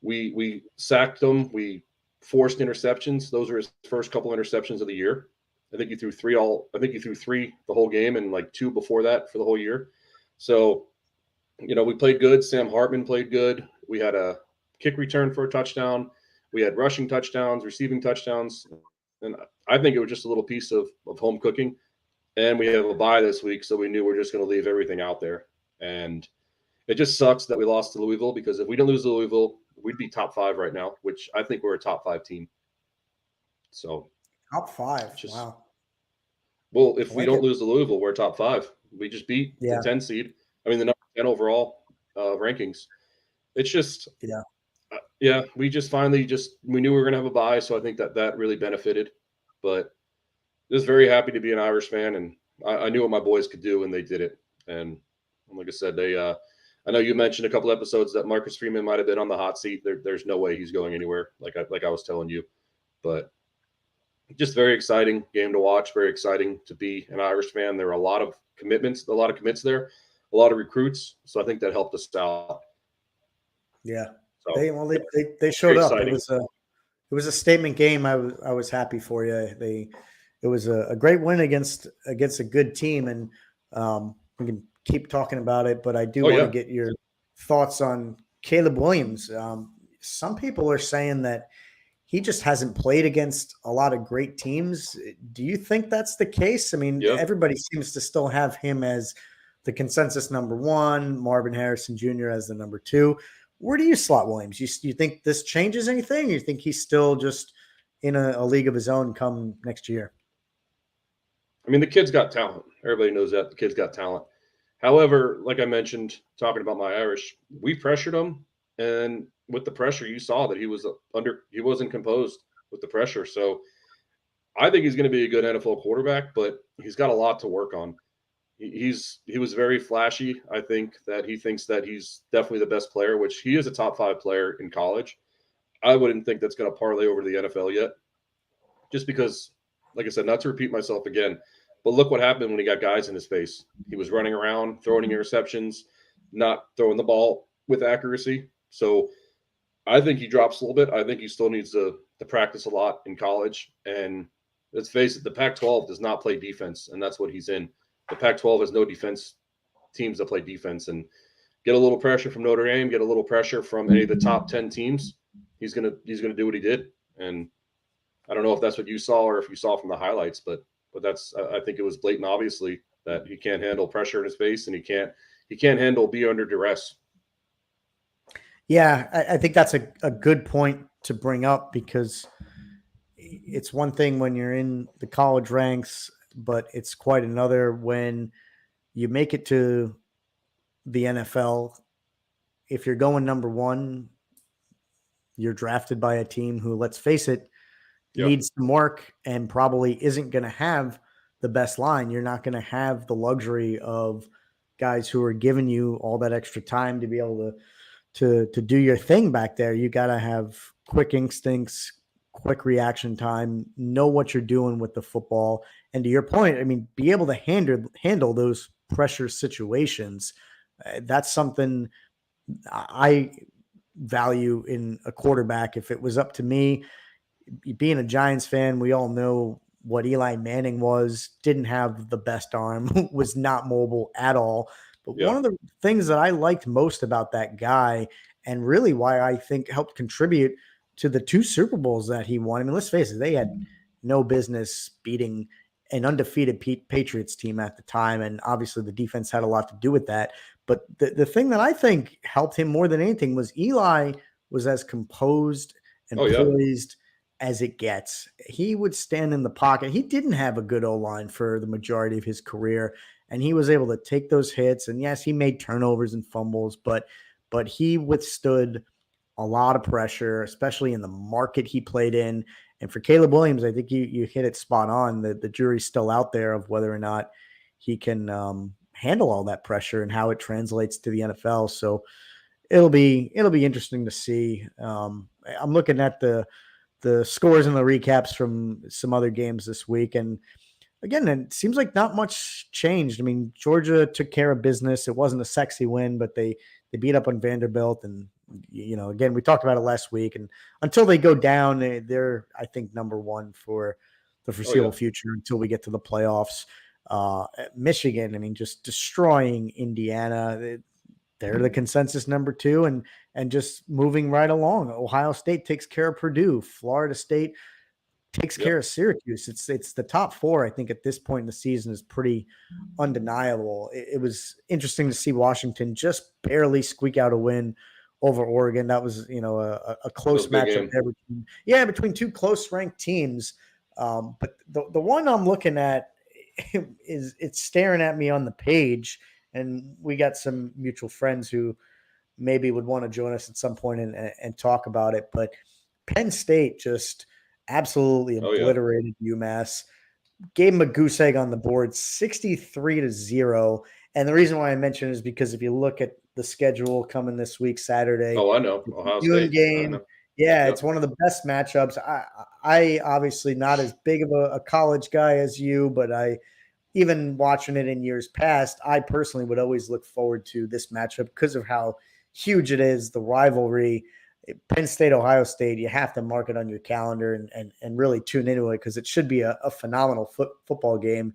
[SPEAKER 2] we sacked him. We forced interceptions. Those were his first couple interceptions of the year. I think he threw three the whole game and like 2 before that for the whole year. So, we played good. Sam Hartman played good. We had a kick return for a touchdown. We had rushing touchdowns, receiving touchdowns. And I think it was just a little piece of home cooking. And we have a bye this week, so we knew we're just going to leave everything out there. And it just sucks that we lost to Louisville, because if we didn't lose to Louisville, we'd be top 5 right now, which I think we're a top 5 team. So
[SPEAKER 1] Top five.
[SPEAKER 2] just
[SPEAKER 1] Wow.
[SPEAKER 2] well,
[SPEAKER 1] I
[SPEAKER 2] if we
[SPEAKER 1] like
[SPEAKER 2] don't
[SPEAKER 1] it.
[SPEAKER 2] lose to Louisville, we're top 5. We just beat the
[SPEAKER 1] Yeah.
[SPEAKER 2] 10 seed. I mean, the number 10 overall rankings. It's just
[SPEAKER 1] Yeah.
[SPEAKER 2] yeah, we we knew we were going to have a bye, so I think that really benefited. But just very happy to be an Irish fan, and I knew what my boys could do, and they did it. And like I said, I know you mentioned a couple episodes that Marcus Freeman might have been on the hot seat. There's no way he's going anywhere. Like I was telling you, but just very exciting game to watch. Very exciting to be an Irish fan. There were a lot of commits there, a lot of recruits. So I think that helped us out.
[SPEAKER 1] Yeah.
[SPEAKER 2] So
[SPEAKER 1] They
[SPEAKER 2] very
[SPEAKER 1] showed up.
[SPEAKER 2] exciting.
[SPEAKER 1] It was a statement game. I was happy for you. It was a great win against a good team, and we can keep talking about it. But I do
[SPEAKER 2] Oh
[SPEAKER 1] want to
[SPEAKER 2] yeah,
[SPEAKER 1] get your thoughts on Caleb Williams. Some people are saying that he just hasn't played against a lot of great teams. Do you think that's the case? I mean,
[SPEAKER 2] yeah.
[SPEAKER 1] everybody seems to still have him as the consensus number one, Marvin Harrison Jr. as the number two. Where do you slot Williams? You think this changes anything? You think he's still just in a league of his own come next year?
[SPEAKER 2] I mean, the kid's got talent. Everybody knows that the kid's got talent. However, like I mentioned, talking about my Irish, we pressured him, and with the pressure, you saw that he wasn't composed with the pressure. So I think he's going to be a good NFL quarterback, but he's got a lot to work on. He was very flashy. I think that he thinks that he's definitely the best player, which he is a top 5 player in college. I wouldn't think that's going to parlay over to the NFL yet, just because, like I said, not to repeat myself again, but look what happened when he got guys in his face. He was running around, throwing interceptions, not throwing the ball with accuracy. So I think he drops a little bit. I think he still needs to practice a lot in college. And let's face it, the Pac-12 does not play defense, and that's what he's in. The Pac-12 has no defense teams that play defense, and get a little pressure from Notre Dame, get a little pressure from any of the top 10 teams. He's gonna do what he did, and I don't know if that's what you saw or if you saw from the highlights, but that's I think it was blatant, obviously, that he can't handle pressure in his face and he can't handle be under duress.
[SPEAKER 1] Yeah, I think that's a good point to bring up, because it's one thing when you're in the college ranks, but it's quite another when you make it to the NFL. If you're going number one, you're drafted by a team who, let's face it, needs some work and probably isn't going to have the best line. You're not going to have the luxury of guys who are giving you all that extra time to be able to do your thing back there. You got to have quick instincts, quick reaction time, know what you're doing with the football. And to your point, I mean, be able to handle those pressure situations. That's something I value in a quarterback. If it was up to me, being a Giants fan, we all know what Eli Manning was, didn't have the best arm, was not mobile at all. But one of the things that I liked most about that guy, and really why I think helped contribute to the 2 Super Bowls that he won, I mean, let's face it, they had no business beating an undefeated Patriots team at the time. And obviously the defense had a lot to do with that. But the thing that I think helped him more than anything was Eli was as composed and poised as it gets. He would stand in the pocket. He didn't have a good O-line for the majority of his career, and he was able to take those hits. And yes, he made turnovers and fumbles, but he withstood a lot of pressure, especially in the market he played in. And for Caleb Williams, I think you hit it spot on. The jury's still out there of whether or not he can handle all that pressure and how it translates to the NFL. So it'll be interesting to see. I'm looking at the scores and the recaps from some other games this week. And again, it seems like not much changed. I mean, Georgia took care of business. It wasn't a sexy win, but they beat up on Vanderbilt. And, again, we talked about it last week. And until they go down, they're I think, number one for the foreseeable future until we get to the playoffs. Michigan, I mean, just destroying Indiana. They're the consensus number 2 and just moving right along. Ohio State takes care of Purdue. Florida State takes care of Syracuse. It's the top 4, I think, at this point in the season is pretty undeniable. It was interesting to see Washington just barely squeak out a win over Oregon. That was, a close matchup there between 2 close ranked teams. But the one I'm looking at it's staring at me on the page. And we got some mutual friends who maybe would want to join us at some point and talk about it. But Penn State just absolutely obliterated UMass, gave them a goose egg on the board, 63-0. And the reason why I mention it is because if you look at the schedule coming this week, Saturday.
[SPEAKER 2] Oh, I know. Ohio State
[SPEAKER 1] game. Yeah, it's one of the best matchups. I obviously not as big of a college guy as you, but even watching it in years past, I personally would always look forward to this matchup because of how huge it is, the rivalry. Penn State, Ohio State, you have to mark it on your calendar and really tune into it because it should be a phenomenal football game.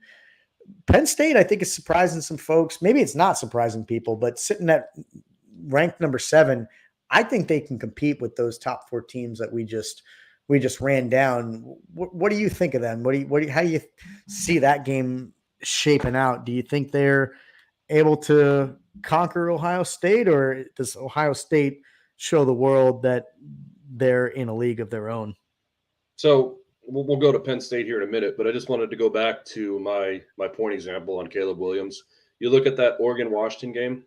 [SPEAKER 1] Penn State, I think, is surprising some folks. Maybe it's not surprising people, but sitting at ranked number 7, I think they can compete with those top 4 teams that we just ran down. What do you think of them? How do you see that game shaping out? Do you think they're able to conquer Ohio State, or does Ohio State show the world that they're in a league of their own?
[SPEAKER 2] So we'll go to Penn State here in a minute, but I just wanted to go back to my point example on Caleb Williams. You look at that Oregon-Washington game,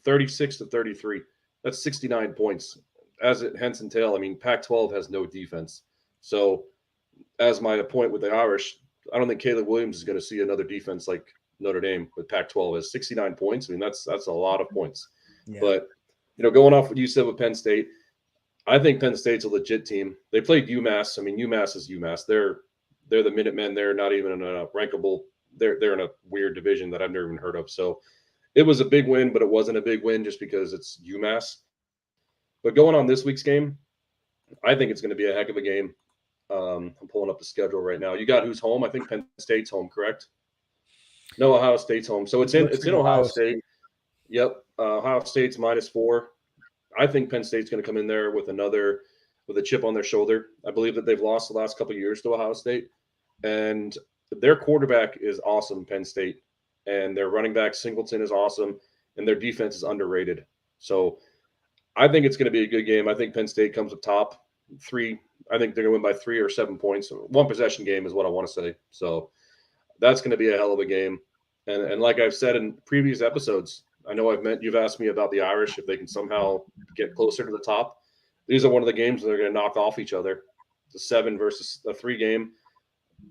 [SPEAKER 2] 36-33. That's 69 points. As it hence entail, I mean, Pac-12 has no defense. So as my point with the Irish, I don't think Caleb Williams is going to see another defense like Notre Dame with Pac-12 as 69 points. I mean, that's a lot of points. Yeah. But, going off what you said with Penn State, I think Penn State's a legit team. They played UMass. I mean, UMass is UMass. They're the Minutemen. They're not even in a rankable. They're in a weird division that I've never even heard of. So it was a big win, but it wasn't a big win just because it's UMass. But going on this week's game, I think it's going to be a heck of a game. I'm pulling up the schedule right now. You got who's home? I think Penn State's home, correct? No, Ohio State's home. So
[SPEAKER 1] Looks
[SPEAKER 2] it's
[SPEAKER 1] like
[SPEAKER 2] in Ohio State. Yep. Ohio State's -4. I think Penn State's going to come in there with a chip on their shoulder. I believe that they've lost the last couple of years to Ohio State, and their quarterback is awesome, Penn State, and their running back Singleton is awesome, and their defense is underrated. So I think it's going to be a good game. I think Penn State comes up top 3. I think they're going to win by 3 or 7 points. One possession game is what I want to say. So that's going to be a hell of a game. And like I've said in previous episodes, I know you've asked me about the Irish, if they can somehow get closer to the top. These are one of the games where they're going to knock off each other. The 7 versus a 3 game.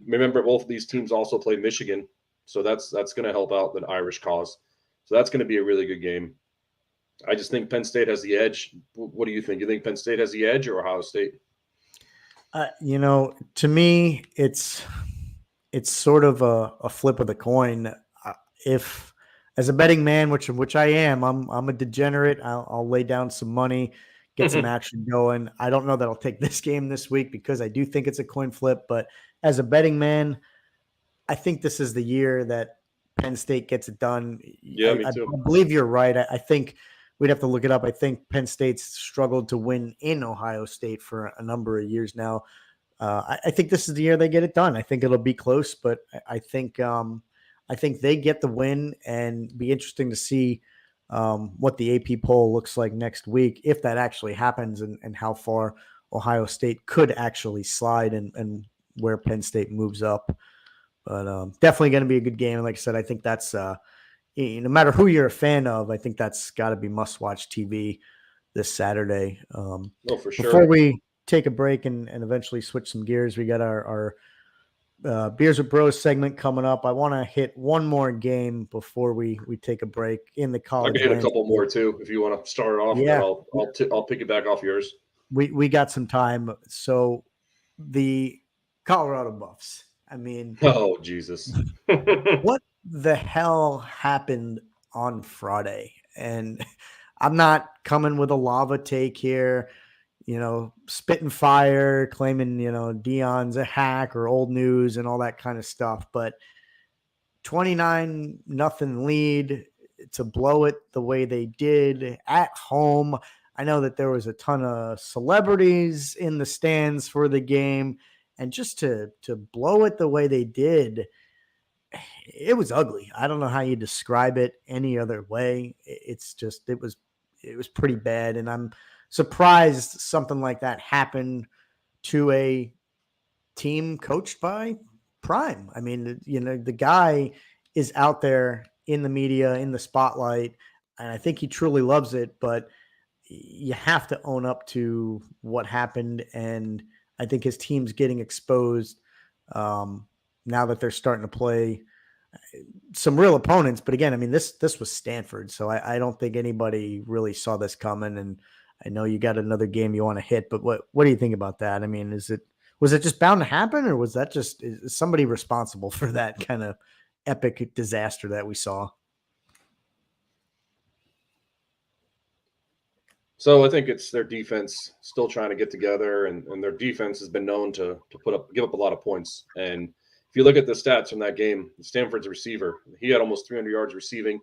[SPEAKER 2] Remember, both of these teams also played Michigan, so that's going to help out the Irish cause. So that's going to be a really good game. I just think Penn State has the edge. What do you think? You think Penn State has the edge or Ohio State?
[SPEAKER 1] To me, it's sort of a flip of the coin. If as a betting man, which I am, I'm a degenerate. I'll lay down some money, get some action going. I don't know that I'll take this game this week because I do think it's a coin flip. But as a betting man, I think this is the year that Penn State gets it done.
[SPEAKER 2] Yeah, me too.
[SPEAKER 1] I believe you're right. I think we'd have to look it up. I think Penn State's struggled to win in Ohio State for a number of years now. I think this is the year they get it done. I think it'll be close, but I think they get the win, and be interesting to see what the AP poll looks like next week, if that actually happens, and how far Ohio State could actually slide and where Penn State moves up. But definitely going to be a good game. And like I said, I think that's no matter who you're a fan of, I think that's got to be must-watch TV this Saturday.
[SPEAKER 2] Oh, for sure.
[SPEAKER 1] Before we take a break and eventually switch some gears, we got our Beers with Bros segment coming up. I want to hit one more game before we take a break in the college.
[SPEAKER 2] I can hit a couple more too if you want to start off.
[SPEAKER 1] Yeah,
[SPEAKER 2] I'll pick it back off yours.
[SPEAKER 1] We got some time. So the Colorado Buffs. I mean,
[SPEAKER 2] oh Jesus,
[SPEAKER 1] what the hell happened on Friday? And I'm not coming with a lava take here, spitting fire, claiming, Deion's a hack or old news and all that kind of stuff. But 29-0 lead to blow it the way they did at home. I know that there was a ton of celebrities in the stands for the game, and just to blow it the way they did, it was ugly. I don't know how you describe it any other way. It's just, it was pretty bad. And I'm surprised something like that happened to a team coached by Prime. I mean, the guy is out there in the media, in the spotlight, and I think he truly loves it, but you have to own up to what happened. And I think his team's getting exposed now that they're starting to play some real opponents. But again, I mean, this was Stanford, so I don't think anybody really saw this coming. And I know you got another game you want to hit, but what do you think about that? I mean, was it just bound to happen, or was that just is somebody responsible for that kind of epic disaster that we saw?
[SPEAKER 2] So I think it's their defense still trying to get together, and their defense has been known to give up a lot of points. And if you look at the stats from that game, Stanford's receiver, he had almost 300 yards receiving.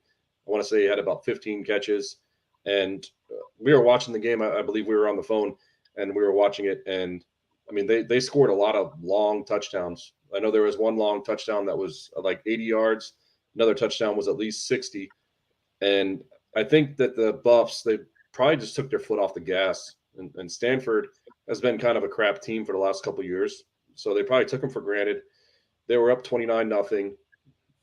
[SPEAKER 2] I want to say he had about 15 catches. And we were watching the game. I believe we were on the phone, and we were watching it. And I mean, they scored a lot of long touchdowns. I know there was one long touchdown that was like 80 yards. Another touchdown was at least 60. And I think that the Buffs, they probably just took their foot off the gas. And Stanford has been kind of a crap team for the last couple of years. So they probably took them for granted. They were up 29-0.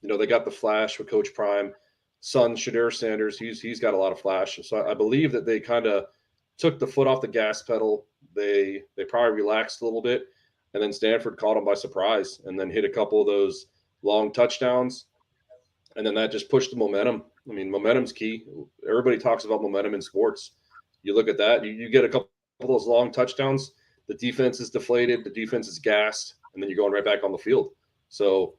[SPEAKER 2] They got the flash with Coach Prime. Son, Shadur Sanders, he's got a lot of flash. So I believe that they kind of took the foot off the gas pedal. They probably relaxed a little bit. And then Stanford caught them by surprise and then hit a couple of those long touchdowns. And then that just pushed the momentum. I mean, momentum's key. Everybody talks about momentum in sports. You look at that, you get a couple of those long touchdowns, the defense is deflated, the defense is gassed, and then you're going right back on the field. So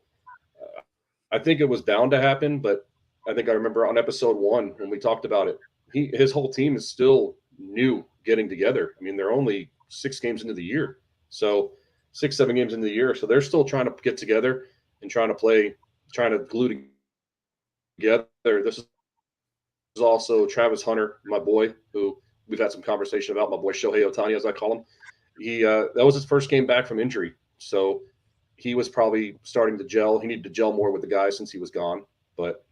[SPEAKER 2] I think it was bound to happen, but I think I remember on episode 1 when we talked about it, his whole team is still new getting together. I mean, they're only 6 games into the year. So 6-7 games into the year. So they're still trying to get together and trying to glue together. This is also Travis Hunter, my boy, who we've had some conversation about, my boy Shohei Ohtani, as I call him. That was his first game back from injury. So he was probably starting to gel. He needed to gel more with the guys since he was gone. But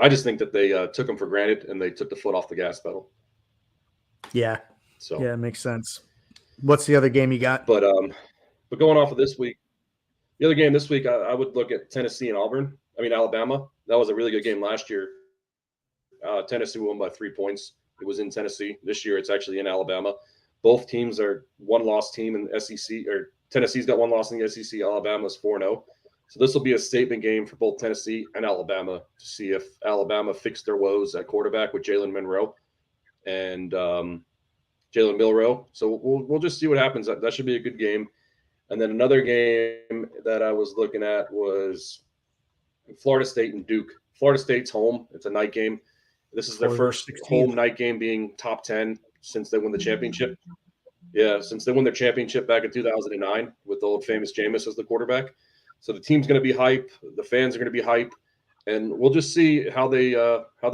[SPEAKER 2] I just think that they took him for granted and they took the foot off the gas pedal.
[SPEAKER 1] Yeah.
[SPEAKER 2] So
[SPEAKER 1] yeah, it makes sense. What's the other game you got?
[SPEAKER 2] But going off of this week, the other game this week, I would look at Tennessee and Alabama. That was a really good game last year. Tennessee won by 3 points. It was in Tennessee. This year, it's actually in Alabama. Both teams are one-loss team in the SEC, or Tennessee's got one loss in the SEC. Alabama's 4-0. So this will be a statement game for both Tennessee and Alabama to see if Alabama fixed their woes at quarterback with Jalen Monroe and Jalen Milroe. So we'll just see what happens. That should be a good game. And then another game that I was looking at was Florida State and Duke. Florida State's home. It's a night game. This is their first
[SPEAKER 1] 16th.
[SPEAKER 2] home night game being top 10 since they won the championship. Yeah, since they won their championship back in 2009 with the old famous Jameis as the quarterback. So the team's going to be hype. The fans are going to be hype. And we'll just see how they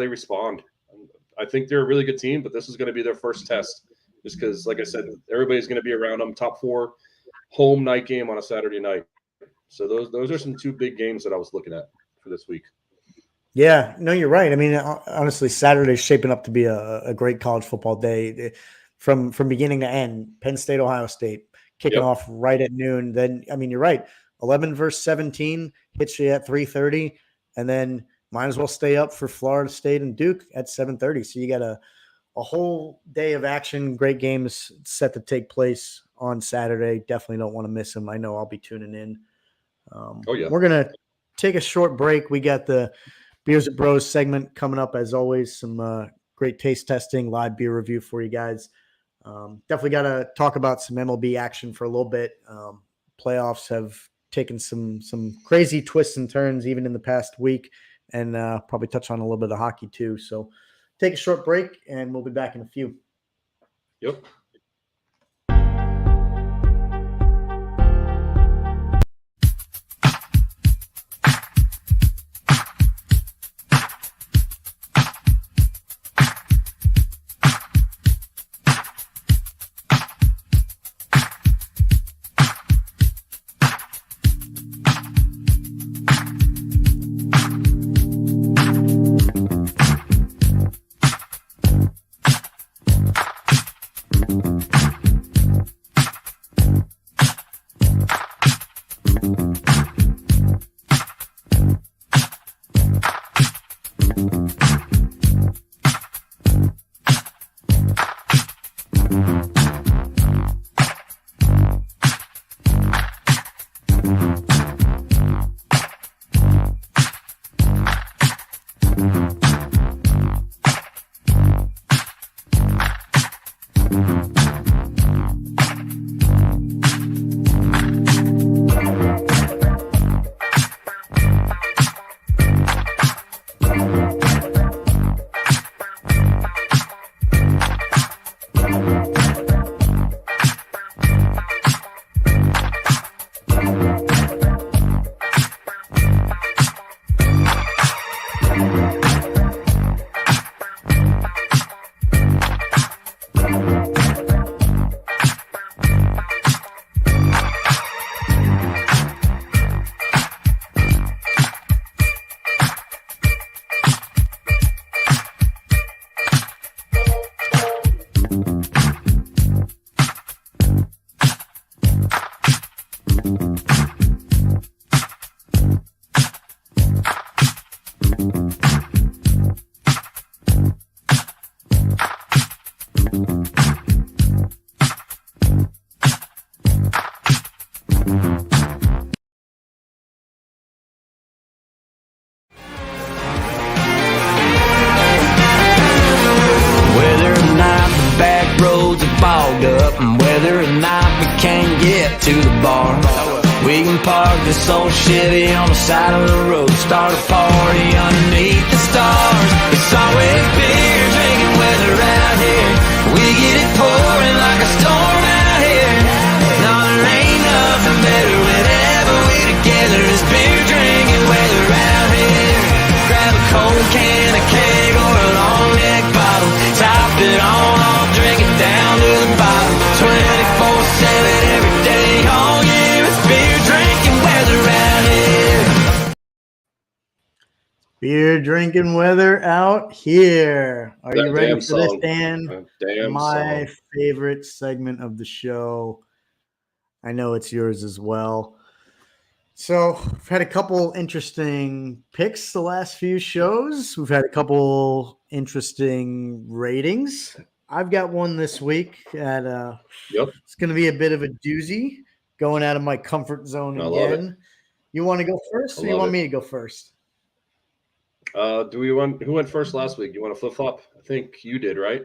[SPEAKER 2] respond. I think they're a really good team, but this is going to be their first test. Just because, like I said, everybody's going to be around them. Top 4 home night game on a Saturday night. So those are some 2 big games that I was looking at for this week.
[SPEAKER 1] Yeah, no, you're right. I mean, honestly, Saturday's shaping up to be a great college football day from beginning to end. Penn State, Ohio State kicking off right at noon. Then, I mean, you're right. 11 versus 17 hits you at 3:30, and then might as well stay up for Florida State and Duke at 7:30. So you got a whole day of action. Great games set to take place on Saturday. Definitely don't want to miss them. I know I'll be tuning in. We're going to take a short break. We got the Beers and Bros segment coming up, as always. Some great taste testing, live beer review for you guys. Definitely got to talk about some MLB action for a little bit. Playoffs have taken some crazy twists and turns even in the past week, and probably touch on a little bit of hockey too. So take a short break, and we'll be back in a few.
[SPEAKER 2] Yep.
[SPEAKER 3] fogged up, and whether or not we can't get to the bar, we can park this old Chevy on the side of the road, start a party underneath the stars. It's always beer drinking weather out here. We get it pouring like a storm out here. No, there ain't nothing
[SPEAKER 1] Beer drinking weather out here. Are
[SPEAKER 2] That
[SPEAKER 1] you ready
[SPEAKER 2] damn
[SPEAKER 1] for this,
[SPEAKER 2] song.
[SPEAKER 1] Dan?
[SPEAKER 2] That damn
[SPEAKER 1] My
[SPEAKER 2] song.
[SPEAKER 1] favorite segment of the show. I know it's yours as well. So we've had a couple interesting picks the last few shows. We've had a couple interesting ratings. I've got one this week at
[SPEAKER 2] Yep.
[SPEAKER 1] it's going to be a bit of a doozy, going out of my comfort zone
[SPEAKER 2] I love it.
[SPEAKER 1] again. You want to go first,
[SPEAKER 2] I
[SPEAKER 1] or you
[SPEAKER 2] love
[SPEAKER 1] want
[SPEAKER 2] it.
[SPEAKER 1] me to go first?
[SPEAKER 2] Who went first last week? You want to flip flop? I think you did, right?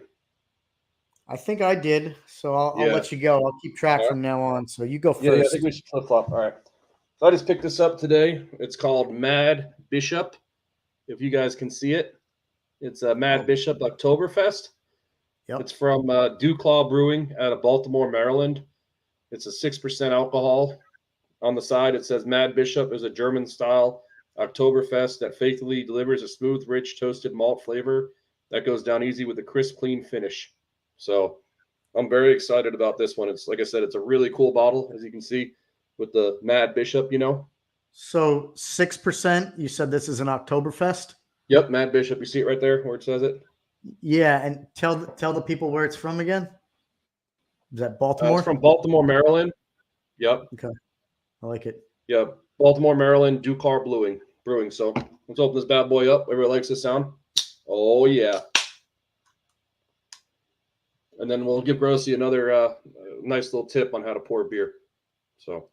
[SPEAKER 1] I think I did, so I'll
[SPEAKER 2] Yeah.
[SPEAKER 1] let you go. I'll keep track
[SPEAKER 2] All right.
[SPEAKER 1] from now on. So you go first.
[SPEAKER 2] Yeah, I think we should flip flop. All right. So I just picked this up today. It's called Mad Bishop. If you guys can see it, it's a Mad
[SPEAKER 1] Oh.
[SPEAKER 2] Bishop Oktoberfest.
[SPEAKER 1] Yep.
[SPEAKER 2] It's from Dewclaw Brewing out of Baltimore, Maryland. It's a 6% alcohol. On the side, it says Mad Bishop is a German-style Oktoberfest that faithfully delivers a smooth, rich, toasted malt flavor that goes down easy with a crisp, clean finish. So I'm very excited about this one. It's like I said, it's a really cool bottle, as you can see, with the Mad Bishop, you know.
[SPEAKER 1] So 6%. You said this is an Oktoberfest.
[SPEAKER 2] Yep, Mad Bishop. You see it right there where it says it?
[SPEAKER 1] Yeah, and tell the people where it's from again. Is that Baltimore?
[SPEAKER 2] It's from Baltimore, Maryland. Yep.
[SPEAKER 1] I like it.
[SPEAKER 2] Yeah, Baltimore, Maryland, Dewclaw Brewing. So let's open this bad boy up. Everybody likes the sound. Oh yeah. And then we'll give Grossy another nice little tip on how to pour beer. So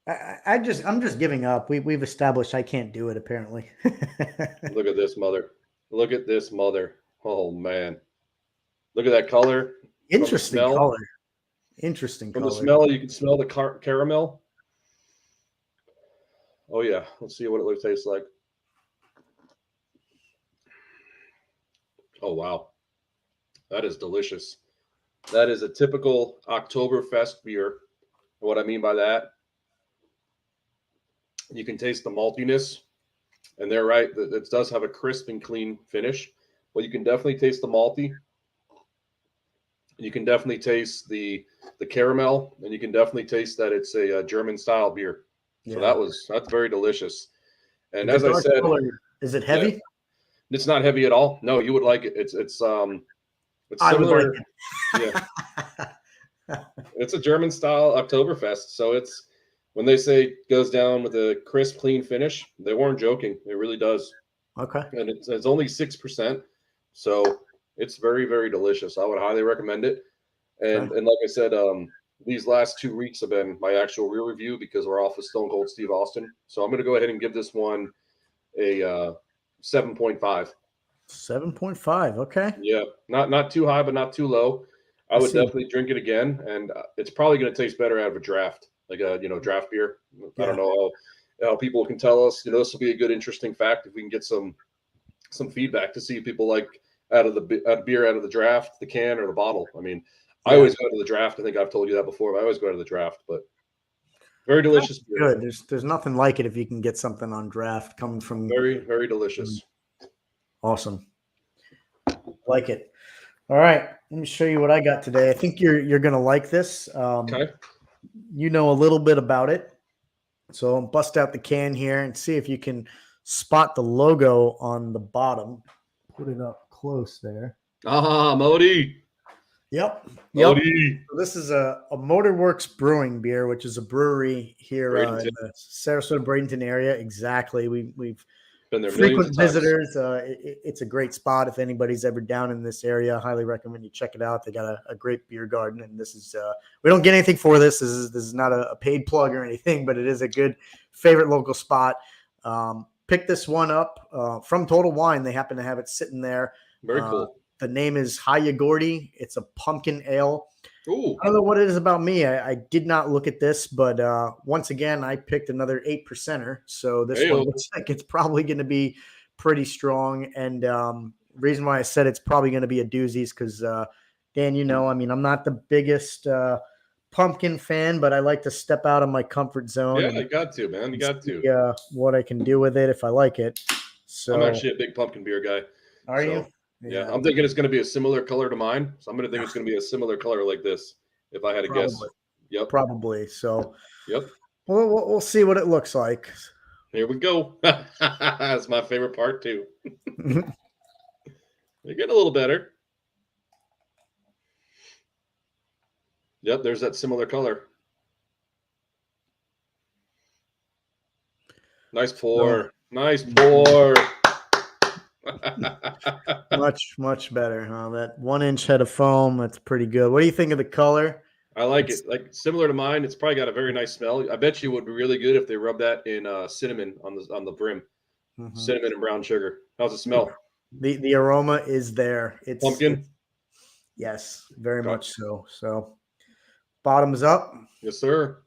[SPEAKER 1] I'm just giving up. We've established I can't do it apparently.
[SPEAKER 2] look at this mother. Look at this mother. Oh man. Look at that color.
[SPEAKER 1] Interesting
[SPEAKER 2] smell.
[SPEAKER 1] color. Interesting
[SPEAKER 2] From
[SPEAKER 1] color.
[SPEAKER 2] the smell, you can smell the caramel. Oh yeah. Let's see what it tastes like. Oh wow. That is delicious. That is a typical Oktoberfest beer. What I mean by that, you can taste the maltiness, and they're right. It does have a crisp and clean finish, but you can definitely taste the malty. You can definitely taste the caramel, and you can definitely taste that it's a German style beer. So
[SPEAKER 1] Yeah.
[SPEAKER 2] that's very delicious. And
[SPEAKER 1] The
[SPEAKER 2] as I
[SPEAKER 1] dark
[SPEAKER 2] said,
[SPEAKER 1] color, is it heavy?
[SPEAKER 2] Yeah. It's not heavy at all. No, you would like it. It's
[SPEAKER 1] I would
[SPEAKER 2] similar.
[SPEAKER 1] like
[SPEAKER 2] Yeah, it's a German style Oktoberfest. So it's when they say it goes down with a crisp, clean finish, they weren't joking. It really does.
[SPEAKER 1] Okay.
[SPEAKER 2] And it's only 6%. So it's very, very delicious. I would highly recommend it. And
[SPEAKER 1] Okay.
[SPEAKER 2] and like I said, these last 2 weeks have been my actual real review because we're off with Stone Cold Steve Austin. So I'm going to go ahead and give this one a 7.5.
[SPEAKER 1] 7.5. Okay.
[SPEAKER 2] Yeah, not too high, but not too low. I would
[SPEAKER 1] see.
[SPEAKER 2] definitely drink it again, and it's probably going to taste better out of a draft, like a draft beer. I don't know how people can tell us. This will be a good, interesting fact if we can get some feedback to see if people like out of the beer out of the draft, the can or the bottle. I mean, I always go to the draft. I think I've told you that before. But I always go to the draft, but very delicious beer.
[SPEAKER 1] Good. There's nothing like it if you can get something on draft coming from
[SPEAKER 2] Very, very delicious.
[SPEAKER 1] Awesome. Like it. All right. Let me show you what I got today. I think you're gonna like this.
[SPEAKER 2] Okay.
[SPEAKER 1] You know a little bit about it. So I'll bust out the can here and see if you can spot the logo on the bottom. Put it up close there.
[SPEAKER 2] Ah, Modi.
[SPEAKER 1] Yep.
[SPEAKER 2] Modi.
[SPEAKER 1] So this is a Motorworks Brewing beer, which is a brewery here in the Sarasota Bradenton area. Exactly. We've
[SPEAKER 2] been there
[SPEAKER 1] frequent visitors. It's a great spot. If anybody's ever down in this area, I highly recommend you check it out. They got a great beer garden, and this is we don't get anything for this. This is not a paid plug or anything, but it is a good favorite local spot. Pick this one up from Total Wine. They happen to have it sitting there.
[SPEAKER 2] Very cool.
[SPEAKER 1] The name is Hiya Gordy. It's a pumpkin ale.
[SPEAKER 2] Ooh.
[SPEAKER 1] I don't know what it is about me. I did not look at this, but once again, I picked another 8%er. So this one looks like it's probably going to be pretty strong. And reason why I said it's probably going to be a doozy is because, Dan, I'm not the biggest pumpkin fan, but I like to step out of my comfort zone.
[SPEAKER 2] Yeah, you got to, man. You got to.
[SPEAKER 1] What I can do with it if I like it. So
[SPEAKER 2] I'm actually a big pumpkin beer guy.
[SPEAKER 1] Are you?
[SPEAKER 2] Yeah, I'm thinking it's going to be a similar color to mine. So I'm going to think it's going to be a similar color like this, if I had to guess. Yep.
[SPEAKER 1] Probably. So.
[SPEAKER 2] Yep.
[SPEAKER 1] Well, we'll see what it looks like.
[SPEAKER 2] Here we go. That's my favorite part too. They're getting a little better. Yep, there's that similar color. Nice pour. Nice pour.
[SPEAKER 1] Much better, huh? That 1-inch head of foam, that's pretty good. What do you think of the color?
[SPEAKER 2] I like it. Like similar to mine, it's probably got a very nice smell. I bet you it would be really good if they rub that in cinnamon on the brim.
[SPEAKER 1] Mhm.
[SPEAKER 2] Cinnamon and brown sugar. How's it smell?
[SPEAKER 1] The aroma is there. It's
[SPEAKER 2] Pumpkin?
[SPEAKER 1] yes, very
[SPEAKER 2] Okay.
[SPEAKER 1] much so. So bottoms up.
[SPEAKER 2] Yes, sir.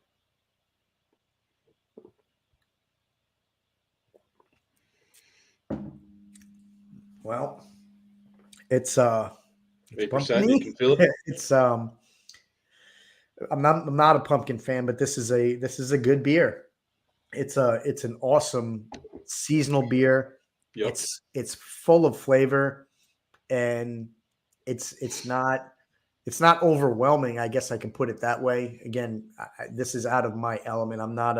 [SPEAKER 1] Well, it's
[SPEAKER 2] 8%. You
[SPEAKER 1] pumpkin-y.
[SPEAKER 2] can feel it.
[SPEAKER 1] It's I'm not a pumpkin fan, but this is a good beer. It's an awesome seasonal beer.
[SPEAKER 2] Yep.
[SPEAKER 1] It's full of flavor, and it's not overwhelming. I guess I can put it that way. Again, this is out of my element. I'm not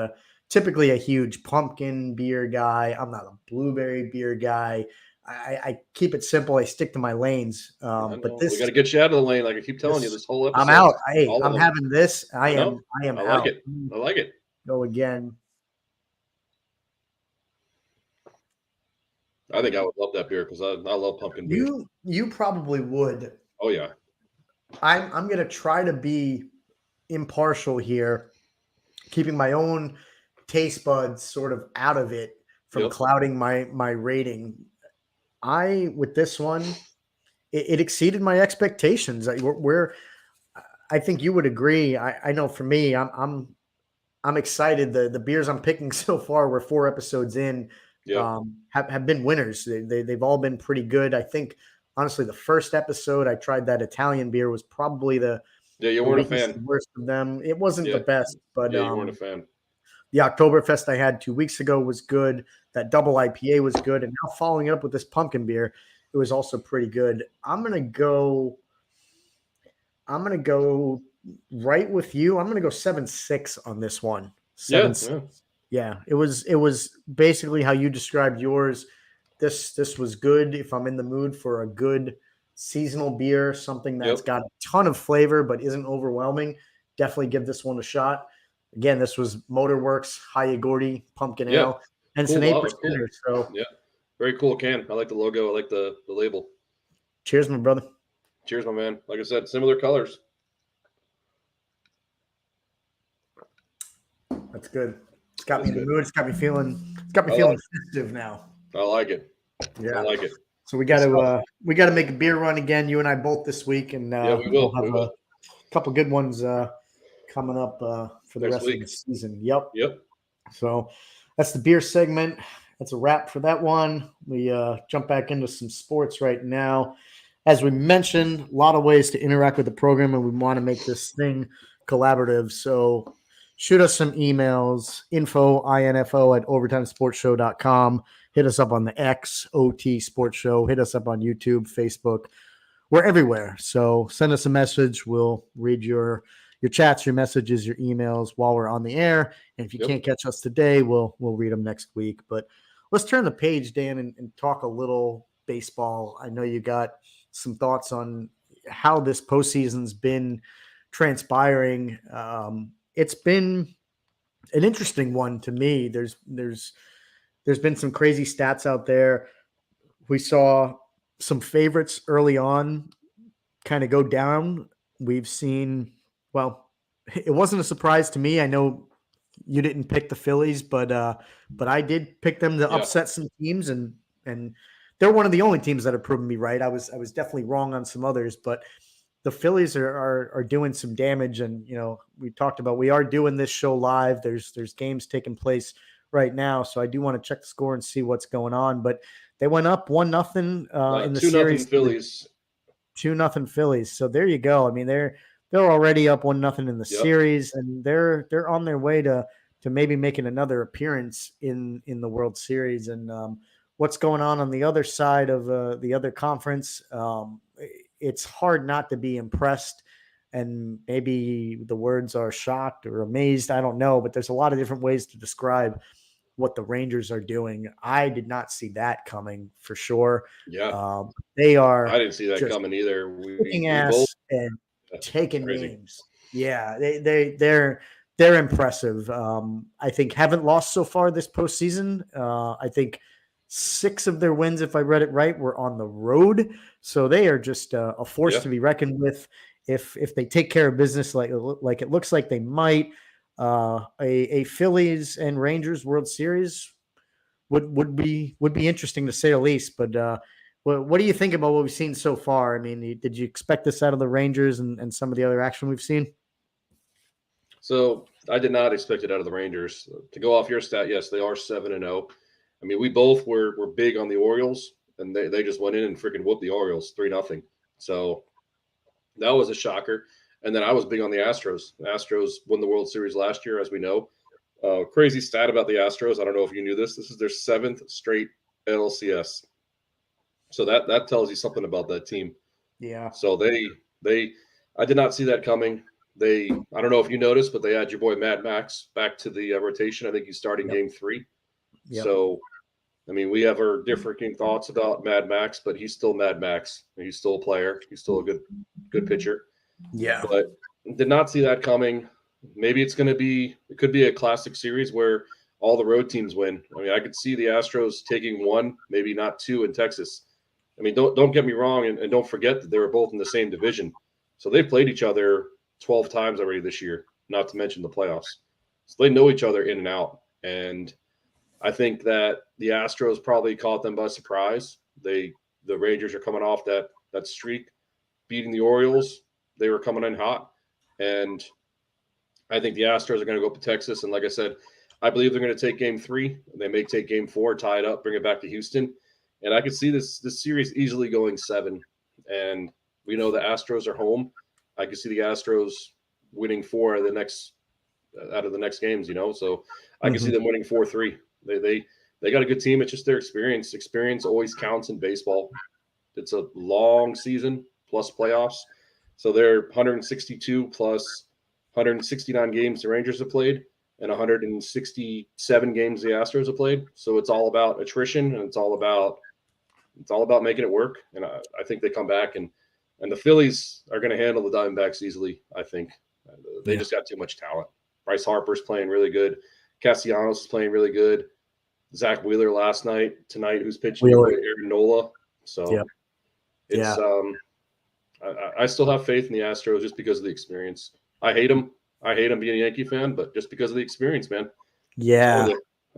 [SPEAKER 1] typically a huge pumpkin beer guy. I'm not a blueberry beer guy. I keep it simple. I stick to my lanes. But
[SPEAKER 2] we got to get you out of the lane. Like I keep telling you, this whole episode.
[SPEAKER 1] I'm out. Hey,
[SPEAKER 2] all of
[SPEAKER 1] I'm
[SPEAKER 2] them.
[SPEAKER 1] having this. I am
[SPEAKER 2] I like
[SPEAKER 1] out.
[SPEAKER 2] it. I like it.
[SPEAKER 1] Go again.
[SPEAKER 2] I think I would love that beer because I love pumpkin beer.
[SPEAKER 1] You probably would.
[SPEAKER 2] Oh yeah.
[SPEAKER 1] I'm gonna try to be impartial here, keeping my own taste buds sort of out of it from
[SPEAKER 2] Yep.
[SPEAKER 1] clouding my rating. With this one, it exceeded my expectations. I think you would agree. I know for me, I'm excited. The beers I'm picking so far, we're 4 episodes in,
[SPEAKER 2] Yeah.
[SPEAKER 1] have been winners. They've all been pretty good. I think honestly, the first episode I tried that Italian beer was probably the
[SPEAKER 2] You weren't a
[SPEAKER 1] weakest,
[SPEAKER 2] fan.
[SPEAKER 1] worst of them. It wasn't
[SPEAKER 2] Yeah.
[SPEAKER 1] the best, but
[SPEAKER 2] Yeah, you weren't a fan.
[SPEAKER 1] the Oktoberfest I had 2 weeks ago was good. That double IPA was good, and now following it up with this pumpkin beer, it was also pretty good. I'm gonna go right with you. I'm gonna go 7.6 on this one.
[SPEAKER 2] Yeah.
[SPEAKER 1] 7.6. Yeah, it was basically how you described yours. This was good if I'm in the mood for a good seasonal beer, something that's
[SPEAKER 2] Yep.
[SPEAKER 1] got a ton of flavor but isn't overwhelming. Definitely give this one a shot. Again, this was Motorworks Hayagordy Pumpkin
[SPEAKER 2] Yeah.
[SPEAKER 1] Ale, and it's
[SPEAKER 2] Cool
[SPEAKER 1] an
[SPEAKER 2] bottle,
[SPEAKER 1] 8%. So
[SPEAKER 2] Yeah. Very cool can. I like the logo. I like the label.
[SPEAKER 1] cheers, my brother.
[SPEAKER 2] Cheers, my man. Like I said, similar colors.
[SPEAKER 1] That's good. It's got
[SPEAKER 2] That's
[SPEAKER 1] me in the
[SPEAKER 2] good.
[SPEAKER 1] mood. It's got me feeling
[SPEAKER 2] I
[SPEAKER 1] feeling
[SPEAKER 2] like
[SPEAKER 1] festive now.
[SPEAKER 2] I like it.
[SPEAKER 1] Yeah.
[SPEAKER 2] I like it.
[SPEAKER 1] So we got to make a beer run again, you and I both this week, and
[SPEAKER 2] Yeah, we will.
[SPEAKER 1] we'll have
[SPEAKER 2] We will.
[SPEAKER 1] a couple good ones coming up for the
[SPEAKER 2] Next
[SPEAKER 1] rest
[SPEAKER 2] week.
[SPEAKER 1] of the season. Yep.
[SPEAKER 2] Yep.
[SPEAKER 1] So that's the beer segment. That's a wrap for that one. We jump back into some sports right now. As we mentioned, a lot of ways to interact with the program, and we want to make this thing collaborative. So shoot us some emails, info@overtimesportshow.com. Hit us up on the X, OT Sports Show. Hit us up on YouTube, Facebook. We're everywhere. So send us a message. We'll read your chats, your messages, your emails while we're on the air. And if you
[SPEAKER 2] Yep.
[SPEAKER 1] can't catch us today, we'll read them next week. But let's turn the page, Dan, and talk a little baseball. I know you got some thoughts on how this postseason's been transpiring. It's been an interesting one to me. There's been some crazy stats out there. We saw some favorites early on kind of go down. We've seen, well, it wasn't a surprise to me. I know you didn't pick the Phillies, but I did pick them to
[SPEAKER 2] Yeah.
[SPEAKER 1] upset some teams, and they're one of the only teams that have proven me right. I was definitely wrong on some others, but the Phillies are doing some damage. And we talked about, we are doing this show live. There's games taking place right now, so I do want to check the score and see what's going on. But they went up 1-0 in the
[SPEAKER 2] 2-0
[SPEAKER 1] series.
[SPEAKER 2] Phillies.
[SPEAKER 1] 2-0 Phillies. So there you go. I mean, they're already up 1-0 in the
[SPEAKER 2] Yep.
[SPEAKER 1] series, and they're on their way to maybe making another appearance in the World Series. And what's going on the other side of the other conference? It's hard not to be impressed, and maybe the words are shocked or amazed. I don't know, but there's a lot of different ways to describe what the Rangers are doing. I did not see that coming for sure.
[SPEAKER 2] Yeah,
[SPEAKER 1] They are
[SPEAKER 2] I didn't see that
[SPEAKER 1] just
[SPEAKER 2] coming either.
[SPEAKER 1] kicking
[SPEAKER 2] We both.
[SPEAKER 1] ass and
[SPEAKER 2] It's
[SPEAKER 1] taking
[SPEAKER 2] crazy.
[SPEAKER 1] names. Yeah, they're impressive. I think haven't lost so far this postseason. I think 6 of their wins, if I read it right, were on the road. So they are just a force
[SPEAKER 2] Yeah.
[SPEAKER 1] to be reckoned with. If they take care of business like it looks like they might, a Phillies and Rangers World Series would be interesting to say the least. But what do you think about what we've seen so far? I mean, did you expect this out of the Rangers and some of the other action we've seen?
[SPEAKER 2] So I did not expect it out of the Rangers. To go off your stat, yes, they are 7-0. I mean, we both were big on the Orioles, and they just went in and freaking whooped the Orioles 3-0. So that was a shocker. And then I was big on the Astros. The Astros won the World Series last year, as we know. Crazy stat about the Astros. I don't know if you knew this. This is their 7th straight LCS. So that tells you something about that team.
[SPEAKER 1] Yeah.
[SPEAKER 2] So I did not see that coming. I don't know if you noticed, but they had your boy Mad Max back to the rotation. I think he's starting Game 3.
[SPEAKER 1] Yep.
[SPEAKER 2] So, I mean, we have our differing thoughts about Mad Max, but he's still Mad Max. He's still a player. He's still a good pitcher.
[SPEAKER 1] Yeah.
[SPEAKER 2] But did not see that coming. Maybe it could be a classic series where all the road teams win. I mean, I could see the Astros taking 1, maybe not 2 in Texas. I mean, don't get me wrong, and don't forget that they were both in the same division. So they've played each other 12 times already this year, not to mention the playoffs. So they know each other in and out. And I think that the Astros probably caught them by surprise. The Rangers are coming off that streak, beating the Orioles. They were coming in hot. And I think the Astros are going to go up to Texas. And like I said, I believe they're going to take Game 3. They may take Game 4, tie it up, bring it back to Houston. And I could see this series easily going 7. And we know the Astros are home. I could see the Astros winning 4 out of the next games, So I can see them winning 4-3. They got a good team. It's just their experience. Experience always counts in baseball. It's a long season plus playoffs. So they're 162 plus 169 games the Rangers have played and 167 games the Astros have played. So it's all about attrition and it's all about making it work. And I think they come back and the Phillies are going to handle the Diamondbacks easily, I think. They just got too much talent. Bryce Harper's playing really good. Castellanos is playing really good. Zach Wheeler tonight, who's pitching, Aaron Nola. So I still have faith in the Astros just because of the experience. I hate them. I hate them being a Yankee fan, but just because of the experience, man.
[SPEAKER 1] Yeah.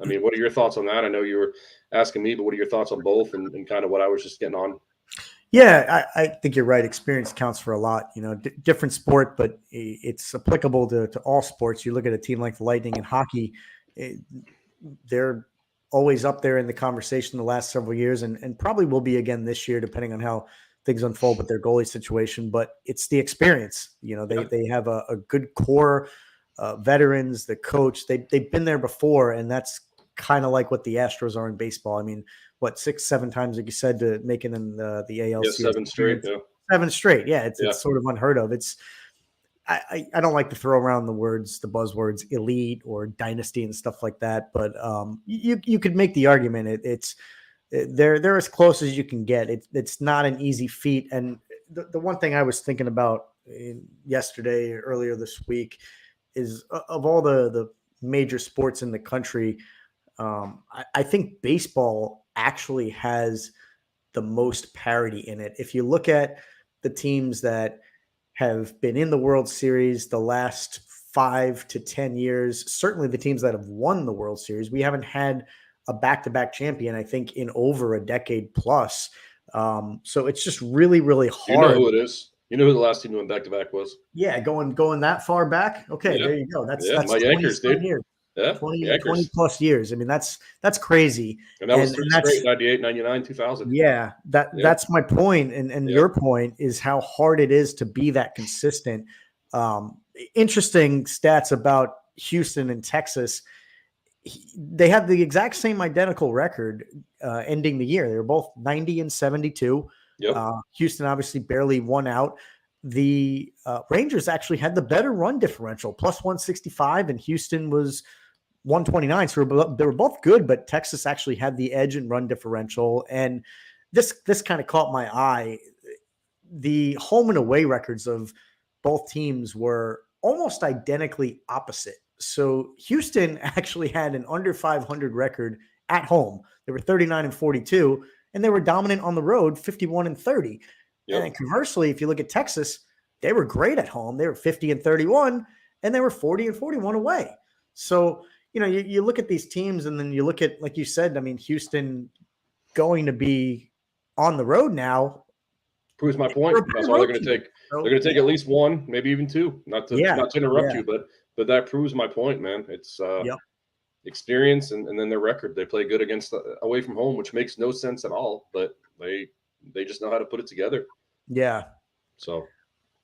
[SPEAKER 2] I mean, what are your thoughts on that? I know you were asking me, but what are your thoughts on both and kind of what I was just getting on?
[SPEAKER 1] Yeah, I think you're right. Experience counts for a lot. Different sport, but it's applicable to all sports. You look at a team like the Lightning in hockey, they're always up there in the conversation the last several years and probably will be again this year, depending on how things unfold with their goalie situation. But it's the experience. They have a good core, veterans, the coach. They've been there before, and that's kind of like what the Astros are in baseball. I mean, 6-7 times, like you said, to making in the ALCS.
[SPEAKER 2] 7 straight. Yeah.
[SPEAKER 1] 7 straight. Yeah, it's sort of unheard of. I don't like to throw around the buzzwords elite or dynasty and stuff like that, but you could make the argument they're as close as you can get. It's not an easy feat. And the one thing I was thinking about earlier this week is of all the major sports in the country, I think baseball actually has the most parity in it. If you look at the teams that have been in the World Series the last 5 to 10 years, certainly the teams that have won the World Series, we haven't had a back-to-back champion, I think, in over a decade plus. So it's just really, really hard.
[SPEAKER 2] You know who it is. You know who the last team who went back-to-back was?
[SPEAKER 1] Yeah, going that far back? Okay, There you go. That's
[SPEAKER 2] my Yankees, dude.
[SPEAKER 1] Years.
[SPEAKER 2] Yeah,
[SPEAKER 1] 20 plus years. I mean, that's crazy.
[SPEAKER 2] And that was 3 straight, 98, 99, 2000.
[SPEAKER 1] Yeah, that's my point. And your point is how hard it is to be that consistent. Interesting stats about Houston and Texas. They have the exact same identical record ending the year. They were both 90 and 72.
[SPEAKER 2] Yep.
[SPEAKER 1] Houston obviously barely won out. The Rangers actually had the better run differential, plus 165, and Houston was 129. So they were both good, but Texas actually had the edge in run differential. And this kind of caught my eye. The home and away records of both teams were almost identically opposite. So Houston actually had an under 500 record at home. They were 39-42, and they were dominant on the road, 51-30.
[SPEAKER 2] Yep.
[SPEAKER 1] And conversely, if you look at Texas, they were great at home. They were 50-31, and they were 40-41 away. So, you look at these teams, and then you look at, like you said, I mean, Houston going to be on the road now.
[SPEAKER 2] Proves my point. That's why they're going to take. They're going to take at least one, maybe even two. Not to interrupt you, but that proves my point, man. It's experience and then their record. They play good against away from home, which makes no sense at all. But they just know how to put it together.
[SPEAKER 1] Yeah.
[SPEAKER 2] So.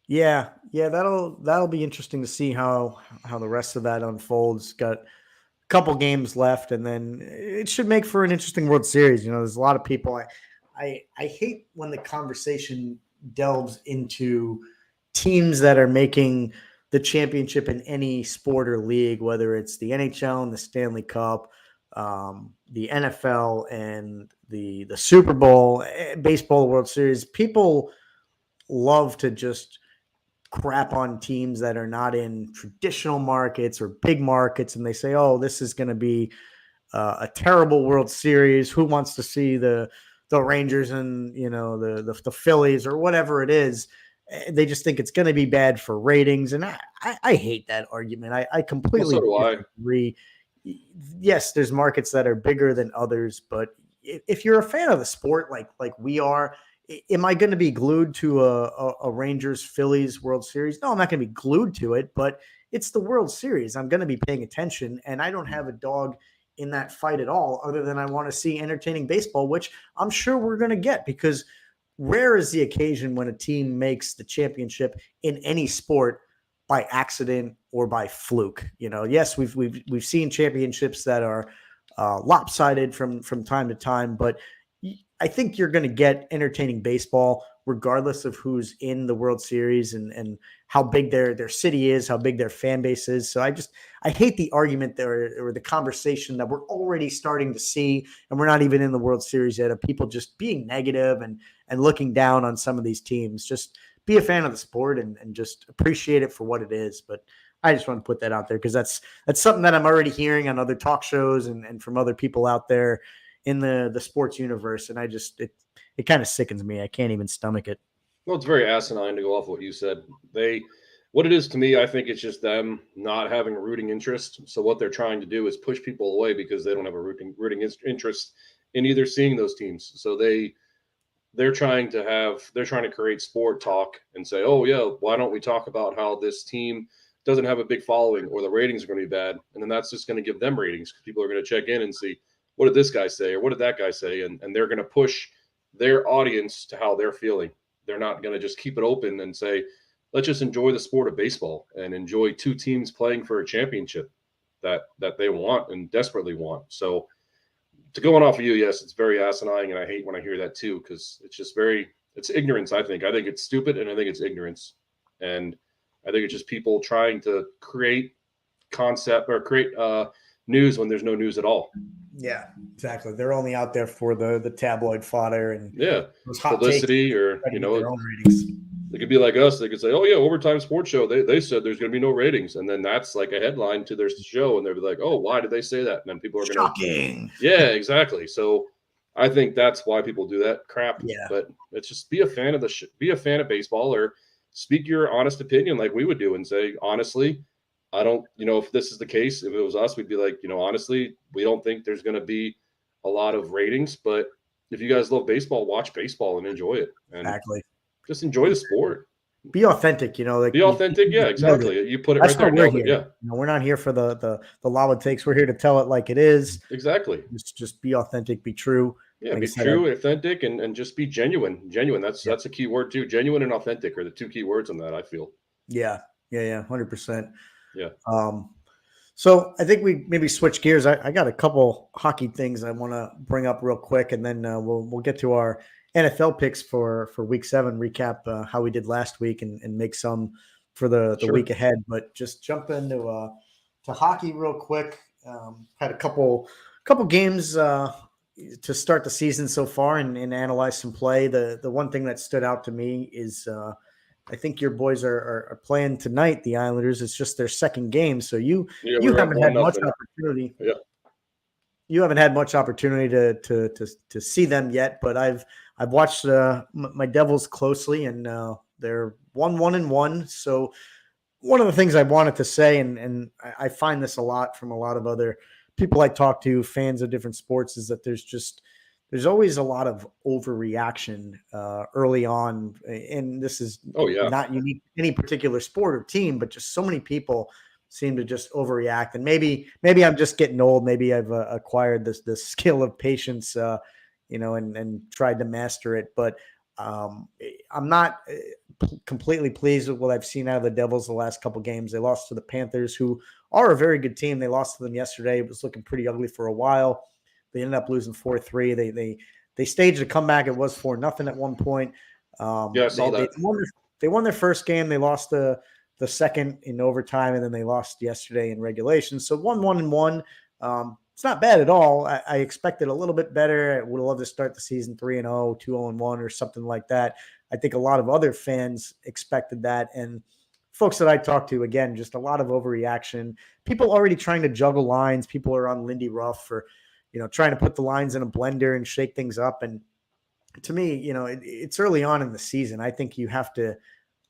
[SPEAKER 1] Yeah, that'll be interesting to see how the rest of that unfolds. Got a couple games left, and then it should make for an interesting World Series. There's a lot of people. I hate when the conversation delves into teams that are making the championship in any sport or league, whether it's the NHL and the Stanley Cup, the NFL and the Super Bowl, baseball, World Series. People love to just crap on teams that are not in traditional markets or big markets, and they say, "Oh, this is going to be a terrible World Series. Who wants to see the Rangers and the Phillies or whatever it is?" They just think it's going to be bad for ratings, and I hate that argument. I completely disagree. Yes, there's markets that are bigger than others, but if you're a fan of the sport like we are, am I going to be glued to a Rangers Phillies World Series? No, I'm not going to be glued to it, but it's the World Series. I'm going to be paying attention, and I don't have a dog in that fight at all, other than I want to see entertaining baseball, which I'm sure we're going to get, because rare is the occasion when a team makes the championship in any sport by accident or by fluke. Yes, we've seen championships that are lopsided from time to time, but I think you're going to get entertaining baseball regardless of who's in the World Series and how big their city is, how big their fan base is. So I hate the argument there, or the conversation that we're already starting to see, and we're not even in the World Series yet, of people just being negative and looking down on some of these teams. Just be a fan of the sport and just appreciate it for what it is. But I just want to put that out there, because that's something that I'm already hearing on other talk shows and from other people out there in the sports universe, and it kind of sickens me. I can't even stomach it.
[SPEAKER 2] Well, it's very asinine to go off what you said. What it is to me, I think it's just them not having a rooting interest. So what they're trying to do is push people away because they don't have a rooting interest in either seeing those teams. So they're trying to create sport talk and say, oh yeah, why don't we talk about how this team doesn't have a big following or the ratings are going to be bad, and then that's just going to give them ratings because people are going to check in and see, what did this guy say or what did that guy say, and they're going to push their audience to how they're feeling. They're not going to just keep it open and say, let's just enjoy the sport of baseball and enjoy two teams playing for a championship that they want and desperately want. So to going off of you, yes, it's very asinine, and I hate when I hear that too, because it's just it's ignorance. I think it's stupid, and I think it's ignorance, and I think it's just people trying to create concept or create news when there's no news at all.
[SPEAKER 1] Yeah, exactly. They're only out there for the tabloid fodder and
[SPEAKER 2] publicity, or
[SPEAKER 1] their own ratings.
[SPEAKER 2] They could be like us. They could say, "Oh yeah, Overtime Sports Show. They said there's going to be no ratings," and then that's like a headline to their show, and they'll be like, "Oh, why did they say that?" And then people are going to
[SPEAKER 1] shocking.
[SPEAKER 2] Yeah, exactly. So I think that's why people do that crap.
[SPEAKER 1] Yeah.
[SPEAKER 2] But it's just be a fan of be a fan of baseball, or speak your honest opinion like we would do and say, honestly, I don't, if this is the case, if it was us, we'd be like, honestly, we don't think there's going to be a lot of ratings, but if you guys love baseball, watch baseball and enjoy it. And
[SPEAKER 1] exactly.
[SPEAKER 2] Just enjoy the sport.
[SPEAKER 1] Be authentic,
[SPEAKER 2] be authentic. Yeah, exactly. You put it right there.
[SPEAKER 1] We're here. Yeah. We're not here for the lava takes. We're here to tell it like it is.
[SPEAKER 2] Exactly.
[SPEAKER 1] Just be authentic, be true.
[SPEAKER 2] Yeah, like be true, authentic, and just be genuine. Genuine. That's a key word too. Genuine and authentic are the two key words on that, I feel.
[SPEAKER 1] Yeah. 100%.
[SPEAKER 2] Yeah.
[SPEAKER 1] So I think we maybe switch gears. I got a couple hockey things I want to bring up real quick, and then we'll get to our NFL picks for week 7, recap how we did last week and make some for the week ahead. But just jump into to hockey real quick. Had a couple games to start the season so far and analyze some play. The one thing that stood out to me is I think your boys are playing tonight. The Islanders. It's just their second game, so you
[SPEAKER 2] we're up
[SPEAKER 1] haven't had much
[SPEAKER 2] 1-0.
[SPEAKER 1] opportunity.
[SPEAKER 2] Yeah.
[SPEAKER 1] You haven't had much opportunity to see them yet, but I've watched my Devils closely, and they're 1-1. So one of the things I wanted to say, and I find this a lot from a lot of other people I talk to, fans of different sports, is that there's always a lot of overreaction early on, and this is not unique to any particular sport or team, but just so many people seem to just overreact. And maybe I'm just getting old. Maybe I've acquired this skill of patience, and tried to master it. But I'm not completely pleased with what I've seen out of the Devils the last couple games. They lost to the Panthers, who are a very good team. They lost to them yesterday. It was looking pretty ugly for a while. They ended up losing 4-3. They staged a comeback. It was 4-0 at one point.
[SPEAKER 2] I saw that.
[SPEAKER 1] They won their first game. They lost the second in overtime, and then they lost yesterday in regulation. So 1-1. It's not bad at all. I expected a little bit better. I would love to start the season 3-0, 2-1, or something like that. I think a lot of other fans expected that. And folks that I talked to, again, just a lot of overreaction. People already trying to juggle lines. People are on Lindy Ruff for, trying to put the lines in a blender and shake things up. And to me, it's early on in the season. I think you have to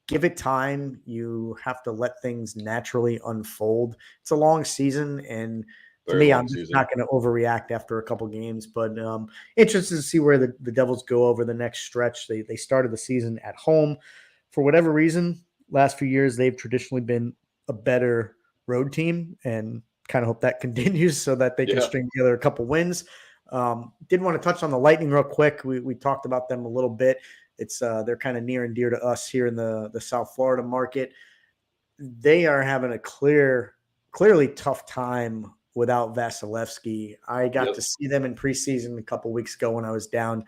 [SPEAKER 1] give it time. You have to let things naturally unfold. It's a long season, and to me, I'm just not going to overreact after a couple games. But interested to see where the Devils go over the next stretch. They started the season at home. For whatever reason, last few years, they've traditionally been a better road team, and kind of hope that continues so that they can string together a couple wins. Did want to touch on the Lightning real quick. We talked about them a little bit. It's they're kind of near and dear to us here in the South Florida market. They are having a clearly tough time without Vasilevsky. I got to see them in preseason a couple weeks ago when I was down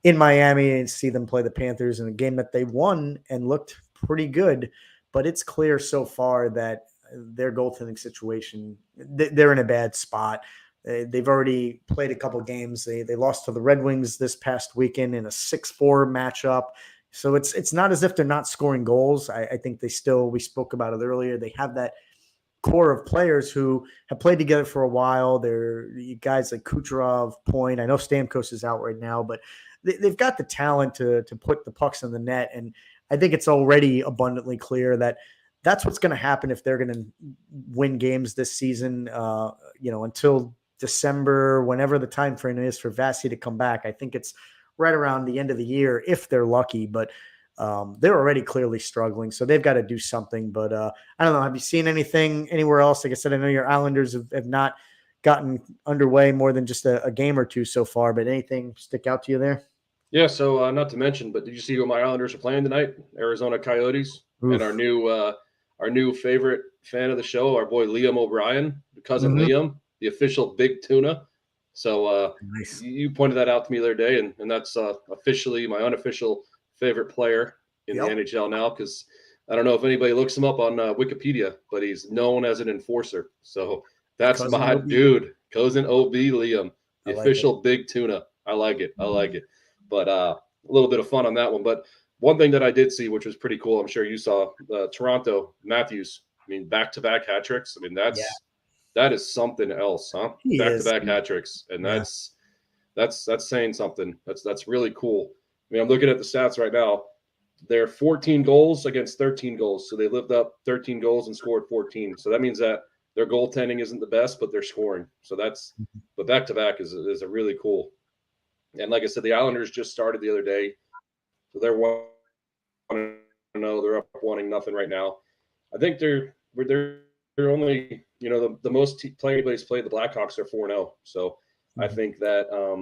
[SPEAKER 1] in Miami and see them play the Panthers in a game that they won and looked pretty good. But it's clear so far that their goaltending situation, they're in a bad spot. They've already played a couple games. They lost to the Red Wings this past weekend in a 6-4 matchup. So it's not as if they're not scoring goals. I think we spoke about it earlier, they have that core of players who have played together for a while. They're guys like Kucherov, Point. I know Stamkos is out right now, but they've got the talent to put the pucks in the net. And I think it's already abundantly clear that that's what's going to happen if they're going to win games this season, until December, whenever the time frame is for Vasi to come back. I think it's right around the end of the year if they're lucky, but they're already clearly struggling, so they've got to do something. But I don't know. Have you seen anything anywhere else? Like I said, I know your Islanders have not gotten underway more than just a game or two so far, but anything stick out to you there?
[SPEAKER 2] Yeah, so not to mention, but did you see who my Islanders are playing tonight? Arizona Coyotes. Oof. And our new favorite fan of the show, our boy Liam O'Brien, cousin Liam, the official Big Tuna. So nice. You pointed that out to me the other day, and that's officially my unofficial favorite player in the NHL now, because I don't know if anybody looks him up on Wikipedia, but he's known as an enforcer. So that's cousin my OB. Dude, cousin OB Liam, the official Big Tuna. I like it. But a little bit of fun on that one. But one thing that I did see, which was pretty cool, I'm sure you saw, Toronto, Matthews. I mean, back-to-back hat tricks. I mean, that is something else, huh? Back-to-back hat tricks, and that's saying something. That's really cool. I mean, I'm looking at the stats right now. They're 14 goals against 13 goals, so they lived up 13 goals and scored 14. So that means that their goaltending isn't the best, but they're scoring. So but back-to-back is a really cool. And like I said, the Islanders just started the other day, so they're 1-0. They're up 1-0 right now. I think they're only, the most play anybody's played. The Blackhawks are 4-0. So I think that I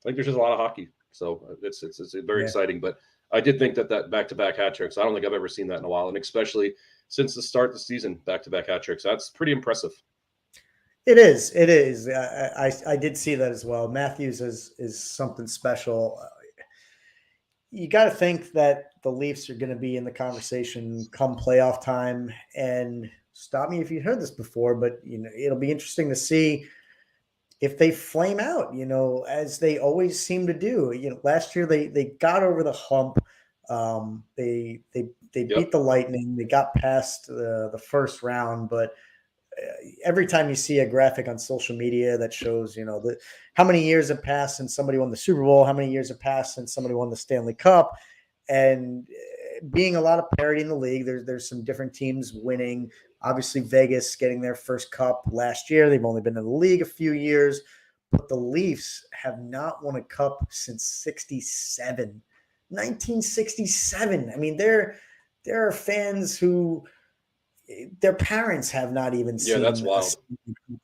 [SPEAKER 2] think there's just a lot of hockey. So it's very exciting. But I did think that back-to-back hat tricks, I don't think I've ever seen that in a while, and especially since the start of the season, back-to-back hat tricks. That's pretty impressive.
[SPEAKER 1] It is. I did see that as well. Matthews is something special. You got to think that the Leafs are going to be in the conversation come playoff time, and stop me if you've heard this before, but it'll be interesting to see if they flame out, as they always seem to do. Last year they got over the hump. They
[SPEAKER 2] Yep.
[SPEAKER 1] beat the Lightning. They got past the first round, but every time you see a graphic on social media that shows, how many years have passed since somebody won the Super Bowl, how many years have passed since somebody won the Stanley Cup, and being a lot of parity in the league, there's some different teams winning. Obviously, Vegas getting their first cup last year. They've only been in the league a few years, but the Leafs have not won a cup since 1967. I mean, there are fans who their parents have not even seen.
[SPEAKER 2] Yeah, that's wild.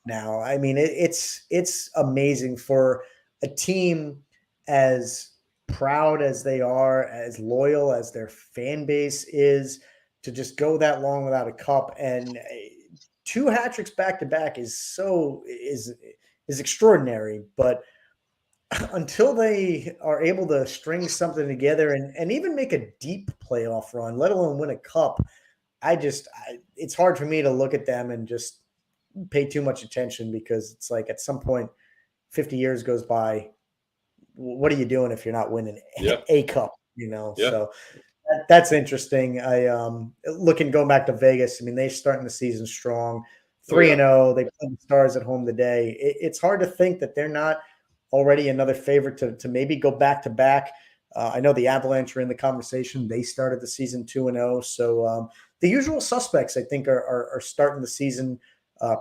[SPEAKER 1] Now, I mean, it's amazing for a team as proud as they are, as loyal as their fan base is, to just go that long without a cup. And 2 hat tricks back to back is extraordinary. But until they are able to string something together and even make a deep playoff run, let alone win a cup, it's hard for me to look at them and just pay too much attention, because it's like at some point 50 years goes by. What are you doing if you're not winning a cup, So that's interesting. Going back to Vegas. I mean, they're starting the season strong, 3-0. They play the Stars at home today. It's hard to think that they're not already another favorite to maybe go back to back. I know the Avalanche are in the conversation. They started the season 2-0. So the usual suspects, I think, are starting the season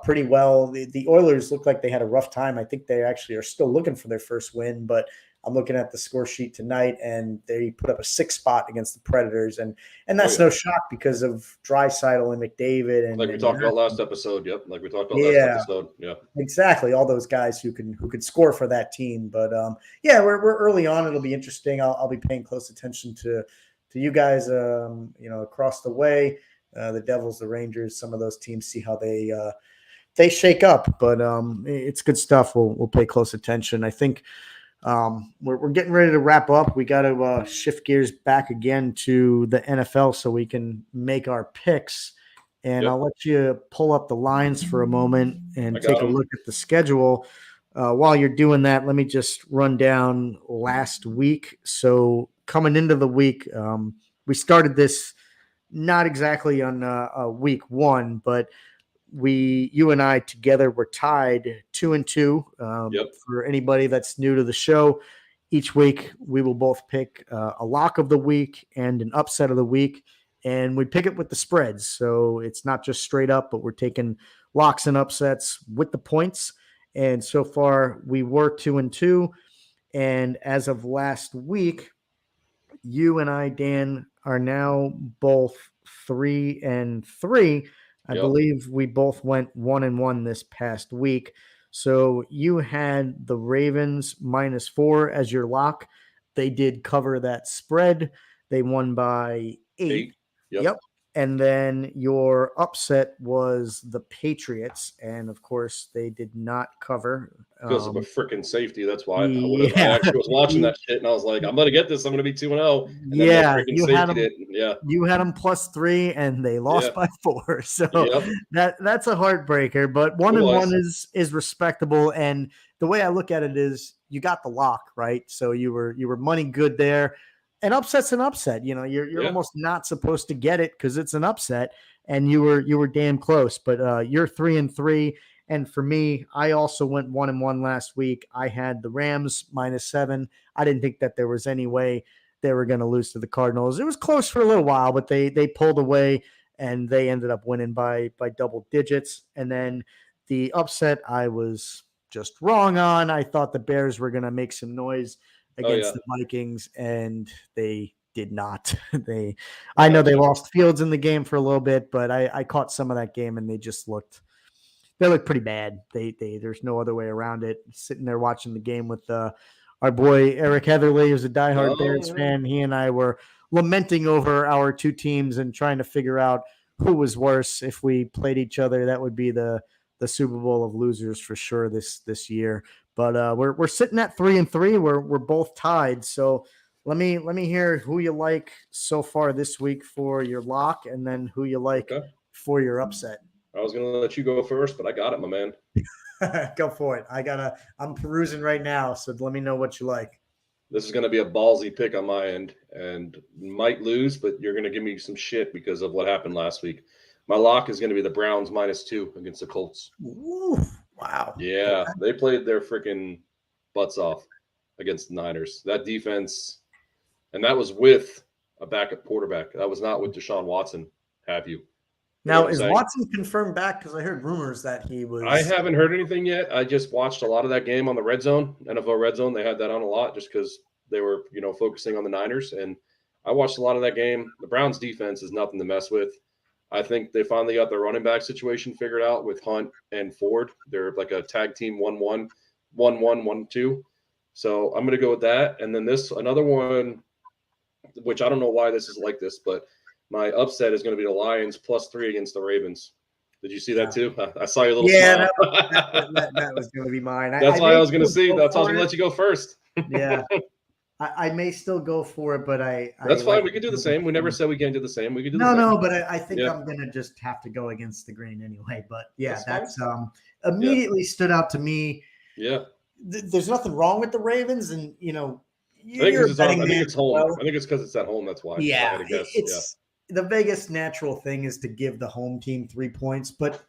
[SPEAKER 1] pretty well. The Oilers look like they had a rough time. I think they actually are still looking for their first win, but I'm looking at the score sheet tonight, and they put up a 6 spot against the Predators, and that's no shock because of Draisaitl and McDavid, and
[SPEAKER 2] like we talked about last episode. Yep, like we talked about last episode. Yeah,
[SPEAKER 1] exactly. All those guys who could score for that team. But we're early on. It'll be interesting. I'll be paying close attention to you guys. Across the way, the Devils, the Rangers, some of those teams. See how they shake up. But it's good stuff. We'll pay close attention. I think. We're getting ready to wrap up. We got to shift gears back again to the NFL so we can make our picks. And I'll let you pull up the lines for a moment and take a look at the schedule. While you're doing that, let me just run down last week. So coming into the week, we started this not exactly on week 1, but you and I together were tied 2-2. For anybody that's new to the show, each week we will both pick a lock of the week and an upset of the week, and we pick it with the spreads. So it's not just straight up, but we're taking locks and upsets with the points. And so far we were 2-2. And as of last week, you and I, Dan, are now both 3-3. I believe we both went 1-1 this past week. So you had the Ravens -4 as your lock. They did cover that spread. They won by 8. Yep. And then your upset was the Patriots. And of course, they did not cover.
[SPEAKER 2] Because of a freaking safety. That's why I actually was watching that shit, and I was like, I'm going to get this. I'm going to be 2-0. And then
[SPEAKER 1] you had them +3, and they lost by 4. So that's a heartbreaker. But 1-1 is respectable. And the way I look at it is, you got the lock, right? So you were money good there. An upset's an upset. You're almost not supposed to get it because it's an upset, and you were damn close. But you're 3-3. And for me, I also went 1-1 last week. I had the Rams -7. I didn't think that there was any way they were going to lose to the Cardinals. It was close for a little while, but they pulled away, and they ended up winning by double digits. And then the upset I was just wrong on. I thought the Bears were going to make some noise against the Vikings, and they did not. I know they lost Fields in the game for a little bit, but I caught some of that game, and they looked pretty bad. There's no other way around it. Sitting there watching the game with our boy Eric Heatherly, who's a diehard Bears fan. He and I were lamenting over our two teams and trying to figure out who was worse. If we played each other, that would be the Super Bowl of losers for sure this year. But we're sitting at 3-3. We're both tied. So let me hear who you like so far this week for your lock, and then who you like for your upset.
[SPEAKER 2] I was going to let you go first, but I got it, my man.
[SPEAKER 1] Go for it. I'm perusing right now, so let me know what you like.
[SPEAKER 2] This is going to be a ballsy pick on my end and might lose, but you're going to give me some shit because of what happened last week. My lock is going to be the Browns -2 against the Colts.
[SPEAKER 1] Ooh, wow.
[SPEAKER 2] Yeah, they played their freaking butts off against the Niners. That defense, and that was with a backup quarterback. That was not with Deshaun Watson. Have you?
[SPEAKER 1] Now, is Watson confirmed back? Because I heard rumors that he was.
[SPEAKER 2] I haven't heard anything yet. I just watched a lot of that game on the Red Zone, NFL Red Zone. They had that on a lot just because they were, focusing on the Niners. And I watched a lot of that game. The Browns defense is nothing to mess with. I think they finally got their running back situation figured out with Hunt and Ford. They're like a tag team 1-1, 1-1, 1-2. So I'm going to go with that. And then another one, which I don't know why this is like this, but my upset is going to be the Lions +3 against the Ravens. Did you see that too? I saw your little smile.
[SPEAKER 1] That was going to be mine.
[SPEAKER 2] That's why I was going to see. That's why I was going to let you go first.
[SPEAKER 1] Yeah. I may still go for it, but
[SPEAKER 2] That's fine. We could do the same. We never said we can't do the same. We could do the same.
[SPEAKER 1] No, but I think I'm going to just have to go against the grain anyway. But yeah, that's immediately stood out to me.
[SPEAKER 2] Yeah.
[SPEAKER 1] There's nothing wrong with the Ravens, and
[SPEAKER 2] I think it's home. Well. I think it's because it's at home. That's why.
[SPEAKER 1] Yeah, the Vegas natural thing is to give the home team 3 points. But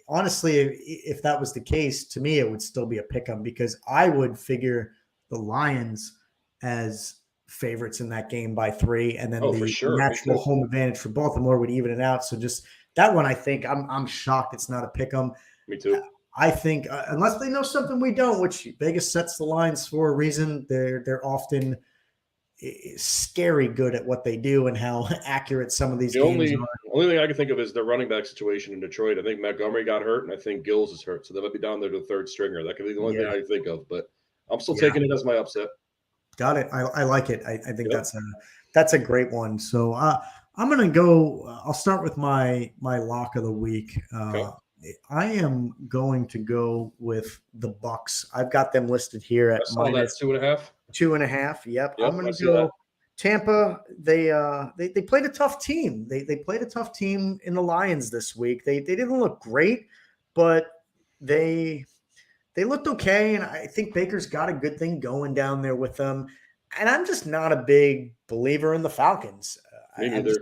[SPEAKER 1] honestly, if that was the case, to me, it would still be a pick 'em because I would figure the Lions as favorites in that game by 3, and then natural home advantage for Baltimore would even it out. So just that one, I think I'm shocked it's not a pick 'em.
[SPEAKER 2] Me too.
[SPEAKER 1] I think unless they know something we don't, which Vegas sets the lines for a reason, they're often scary good at what they do and how accurate some of these games are.
[SPEAKER 2] The only thing I can think of is the running back situation in Detroit. I think Montgomery got hurt, and I think Gills is hurt, so they might be down there to the third stringer. That could be the only thing I can think of, but I'm still taking it as my upset.
[SPEAKER 1] Got it. I like it. I think that's a great one. So I'm going to go. I'll start with my lock of the week.
[SPEAKER 2] Okay.
[SPEAKER 1] I am going to go with the Bucks. I've got them listed here at
[SPEAKER 2] -2.5.
[SPEAKER 1] 2.5. Yep. I'm going to go Tampa. They played a tough team. They played a tough team in the Lions this week. They didn't look great, but they looked okay. And I think Baker's got a good thing going down there with them. And I'm just not a big believer in the Falcons.
[SPEAKER 2] Me neither.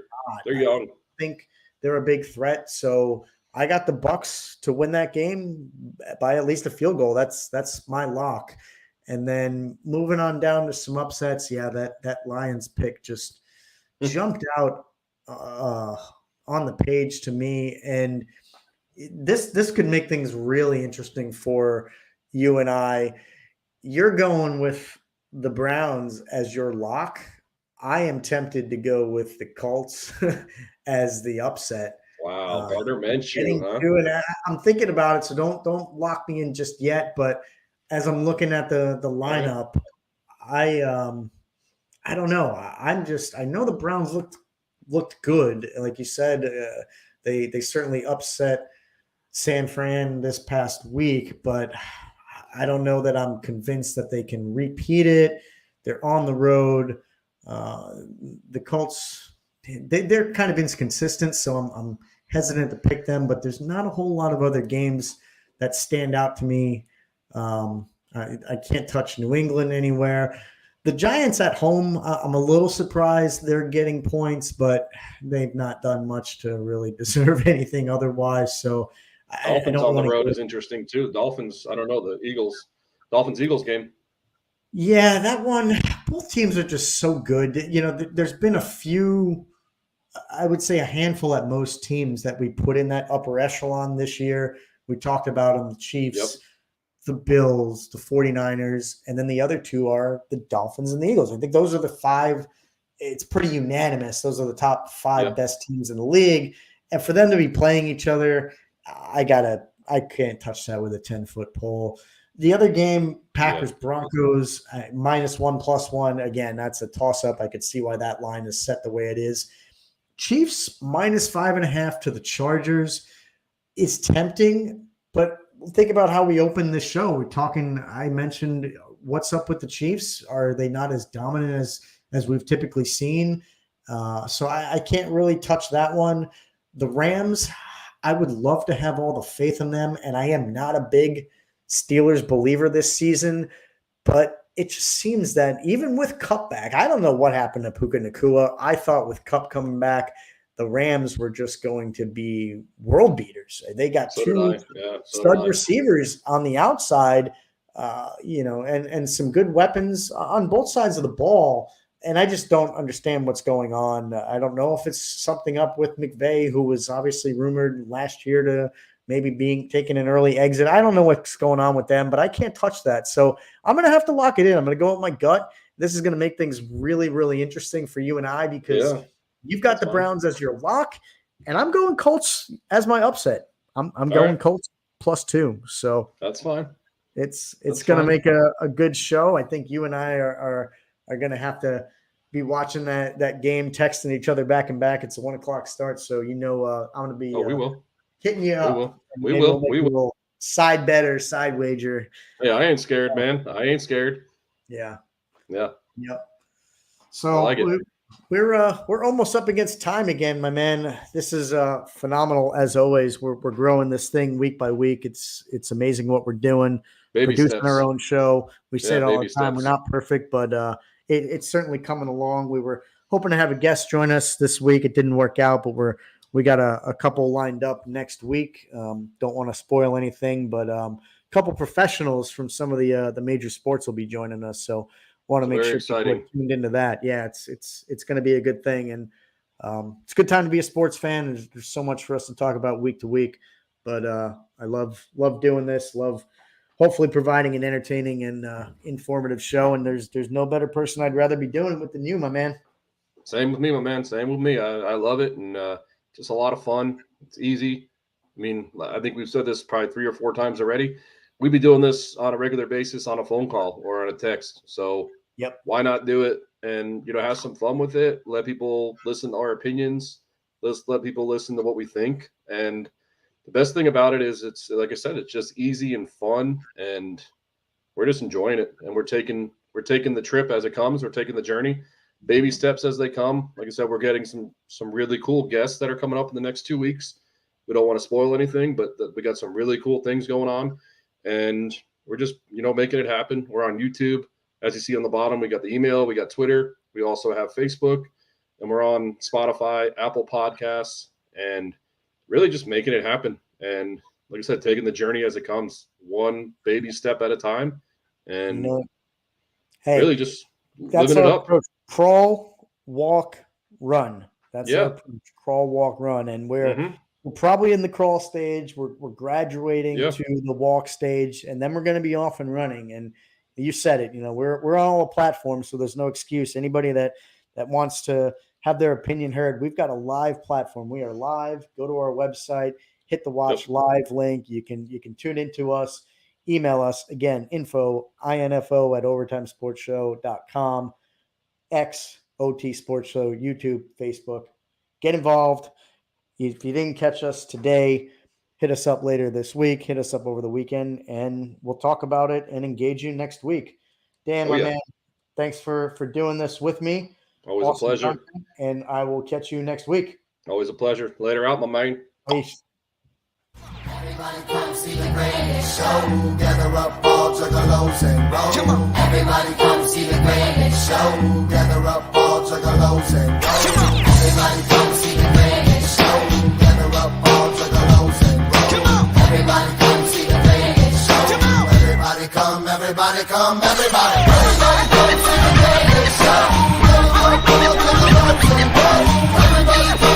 [SPEAKER 2] They're young.
[SPEAKER 1] I think they're a big threat. So I got the Bucks to win that game by at least a field goal. That's my lock. And then moving on down to some upsets, that Lions pick just jumped out on the page to me. And this could make things really interesting for you and I. You're going with the Browns as your lock. I am tempted to go with the Colts as the upset.
[SPEAKER 2] Wow, Gardner Minshew, huh?
[SPEAKER 1] I'm thinking about it, so don't lock me in just yet. But as I'm looking at the lineup, I don't know. I know the Browns looked good, like you said. They certainly upset San Fran this past week, but I don't know that I'm convinced that they can repeat it. They're on the road. The Colts, they're kind of inconsistent, so I'm hesitant to pick them, but there's not a whole lot of other games that stand out to me. I can't touch New England anywhere. The Giants at home, I'm a little surprised they're getting points, but they've not done much to really deserve anything otherwise. So
[SPEAKER 2] Dolphins on the road is interesting too. Dolphins, I don't know, the Dolphins-Eagles game.
[SPEAKER 1] Yeah, that one, both teams are just so good. There's been a few, I would say a handful at most teams that we put in that upper echelon this year. We talked about them, the Chiefs, the Bills, the 49ers, and then the other two are the Dolphins and the Eagles. I think those are the 5. It's pretty unanimous. Those are the top 5 best teams in the league. And for them to be playing each other, I can't touch that with a 10-foot pole. The other game, Packers-Broncos, -1+1. Again, that's a toss-up. I could see why that line is set the way it is. Chiefs -5.5 to the Chargers is tempting, but think about how we opened this show. I mentioned what's up with the Chiefs. Are they not as dominant as we've typically seen? So I can't really touch that one. The Rams, I would love to have all the faith in them, and I am not a big Steelers believer this season, but it just seems that even with Kupp back, I don't know what happened to Puka Nacua. I thought with Kupp coming back, the Rams were just going to be world beaters. They got two stud receivers on the outside, and some good weapons on both sides of the ball. And I just don't understand what's going on. I don't know if it's something up with McVay, who was obviously rumored last year to maybe being taking an early exit. I don't know what's going on with them, but I can't touch that. So I'm going to have to lock it in. I'm going to go with my gut. This is going to make things really, really interesting for you and I, because you've got the Browns as your lock, and I'm going Colts as my upset. I'm going Colts +2. So
[SPEAKER 2] that's fine.
[SPEAKER 1] It's going to make a good show. I think you and I are going to have to be watching that game, texting each other back and back. It's a 1:00 start, so I'm going to be.
[SPEAKER 2] We will.
[SPEAKER 1] Hitting you up.
[SPEAKER 2] We will.
[SPEAKER 1] Side bet or side wager.
[SPEAKER 2] Yeah, I ain't scared, man. I ain't scared.
[SPEAKER 1] Yeah.
[SPEAKER 2] Yep.
[SPEAKER 1] So
[SPEAKER 2] I like it.
[SPEAKER 1] We're almost up against time again, my man. This is phenomenal as always. We're growing this thing week by week. It's amazing what we're doing. Producing
[SPEAKER 2] steps.
[SPEAKER 1] Our own show. We say it all the time.
[SPEAKER 2] Steps.
[SPEAKER 1] We're not perfect, but it's certainly coming along. We were hoping to have a guest join us this week. It didn't work out, but we got a couple lined up next week. Don't want to spoil anything, but a couple professionals from some of the major sports will be joining us. So want to make sure people are tuned into that. Yeah, it's going to be a good thing, and it's a good time to be a sports fan. There's so much for us to talk about week to week, but I love doing this. Love hopefully providing an entertaining and informative show. And there's no better person I'd rather be doing it with than you, my man.
[SPEAKER 2] Same with me, my man. Same with me. I love it, and just a lot of fun. It's easy. I mean, I think we've said this probably 3 or 4 times already. We'd be doing this on a regular basis on a phone call or on a text. So why not do it and, have some fun with it? Let people listen to our opinions. Let's let people listen to what we think. And the best thing about it is it's, like I said, it's just easy and fun, and we're just enjoying it. And we're taking the trip as it comes. We're taking the journey. Baby steps as they come. Like I said, we're getting some really cool guests that are coming up in the next 2 weeks. We don't want to spoil anything, but we got some really cool things going on, and we're just, making it happen. We're on YouTube. As you see on the bottom, we got the email, we got Twitter. We also have Facebook, and we're on Spotify, Apple Podcasts, and really just making it happen. And like I said, taking the journey as it comes, one baby step at a time, and really just living it up.
[SPEAKER 1] Approach. Crawl, walk, run. That's our approach. Crawl, walk, run. And we're probably in the crawl stage. We're graduating to the walk stage, and then we're going to be off and running. And you said it, we're on all the platforms, so there's no excuse. Anybody that wants to have their opinion heard, we've got a live platform. We are live. Go to our website, hit the watch live link. You can tune into us. Email us again, info@overtimesportshow.com. X OT Sports Show, YouTube, Facebook. Get involved. If you didn't catch us today, hit us up later this week. Hit us up over the weekend, and we'll talk about it and engage you next week. Dan, my man, thanks for doing this with me.
[SPEAKER 2] Always a pleasure.
[SPEAKER 1] And I will catch you next week.
[SPEAKER 2] Always a pleasure. Later out, my man.
[SPEAKER 1] Peace.
[SPEAKER 4] Everybody come see the greatest show. Gather up all juggalos and roll. Everybody come see the greatest show. Gather up all juggalos and roll. Everybody come see the greatest show. Gather up all juggalos and roll. Everybody come see the greatest show. Everybody come, everybody come, everybody. Everybody come see the greatest show. Gather up all juggalos and roll. Everybody come.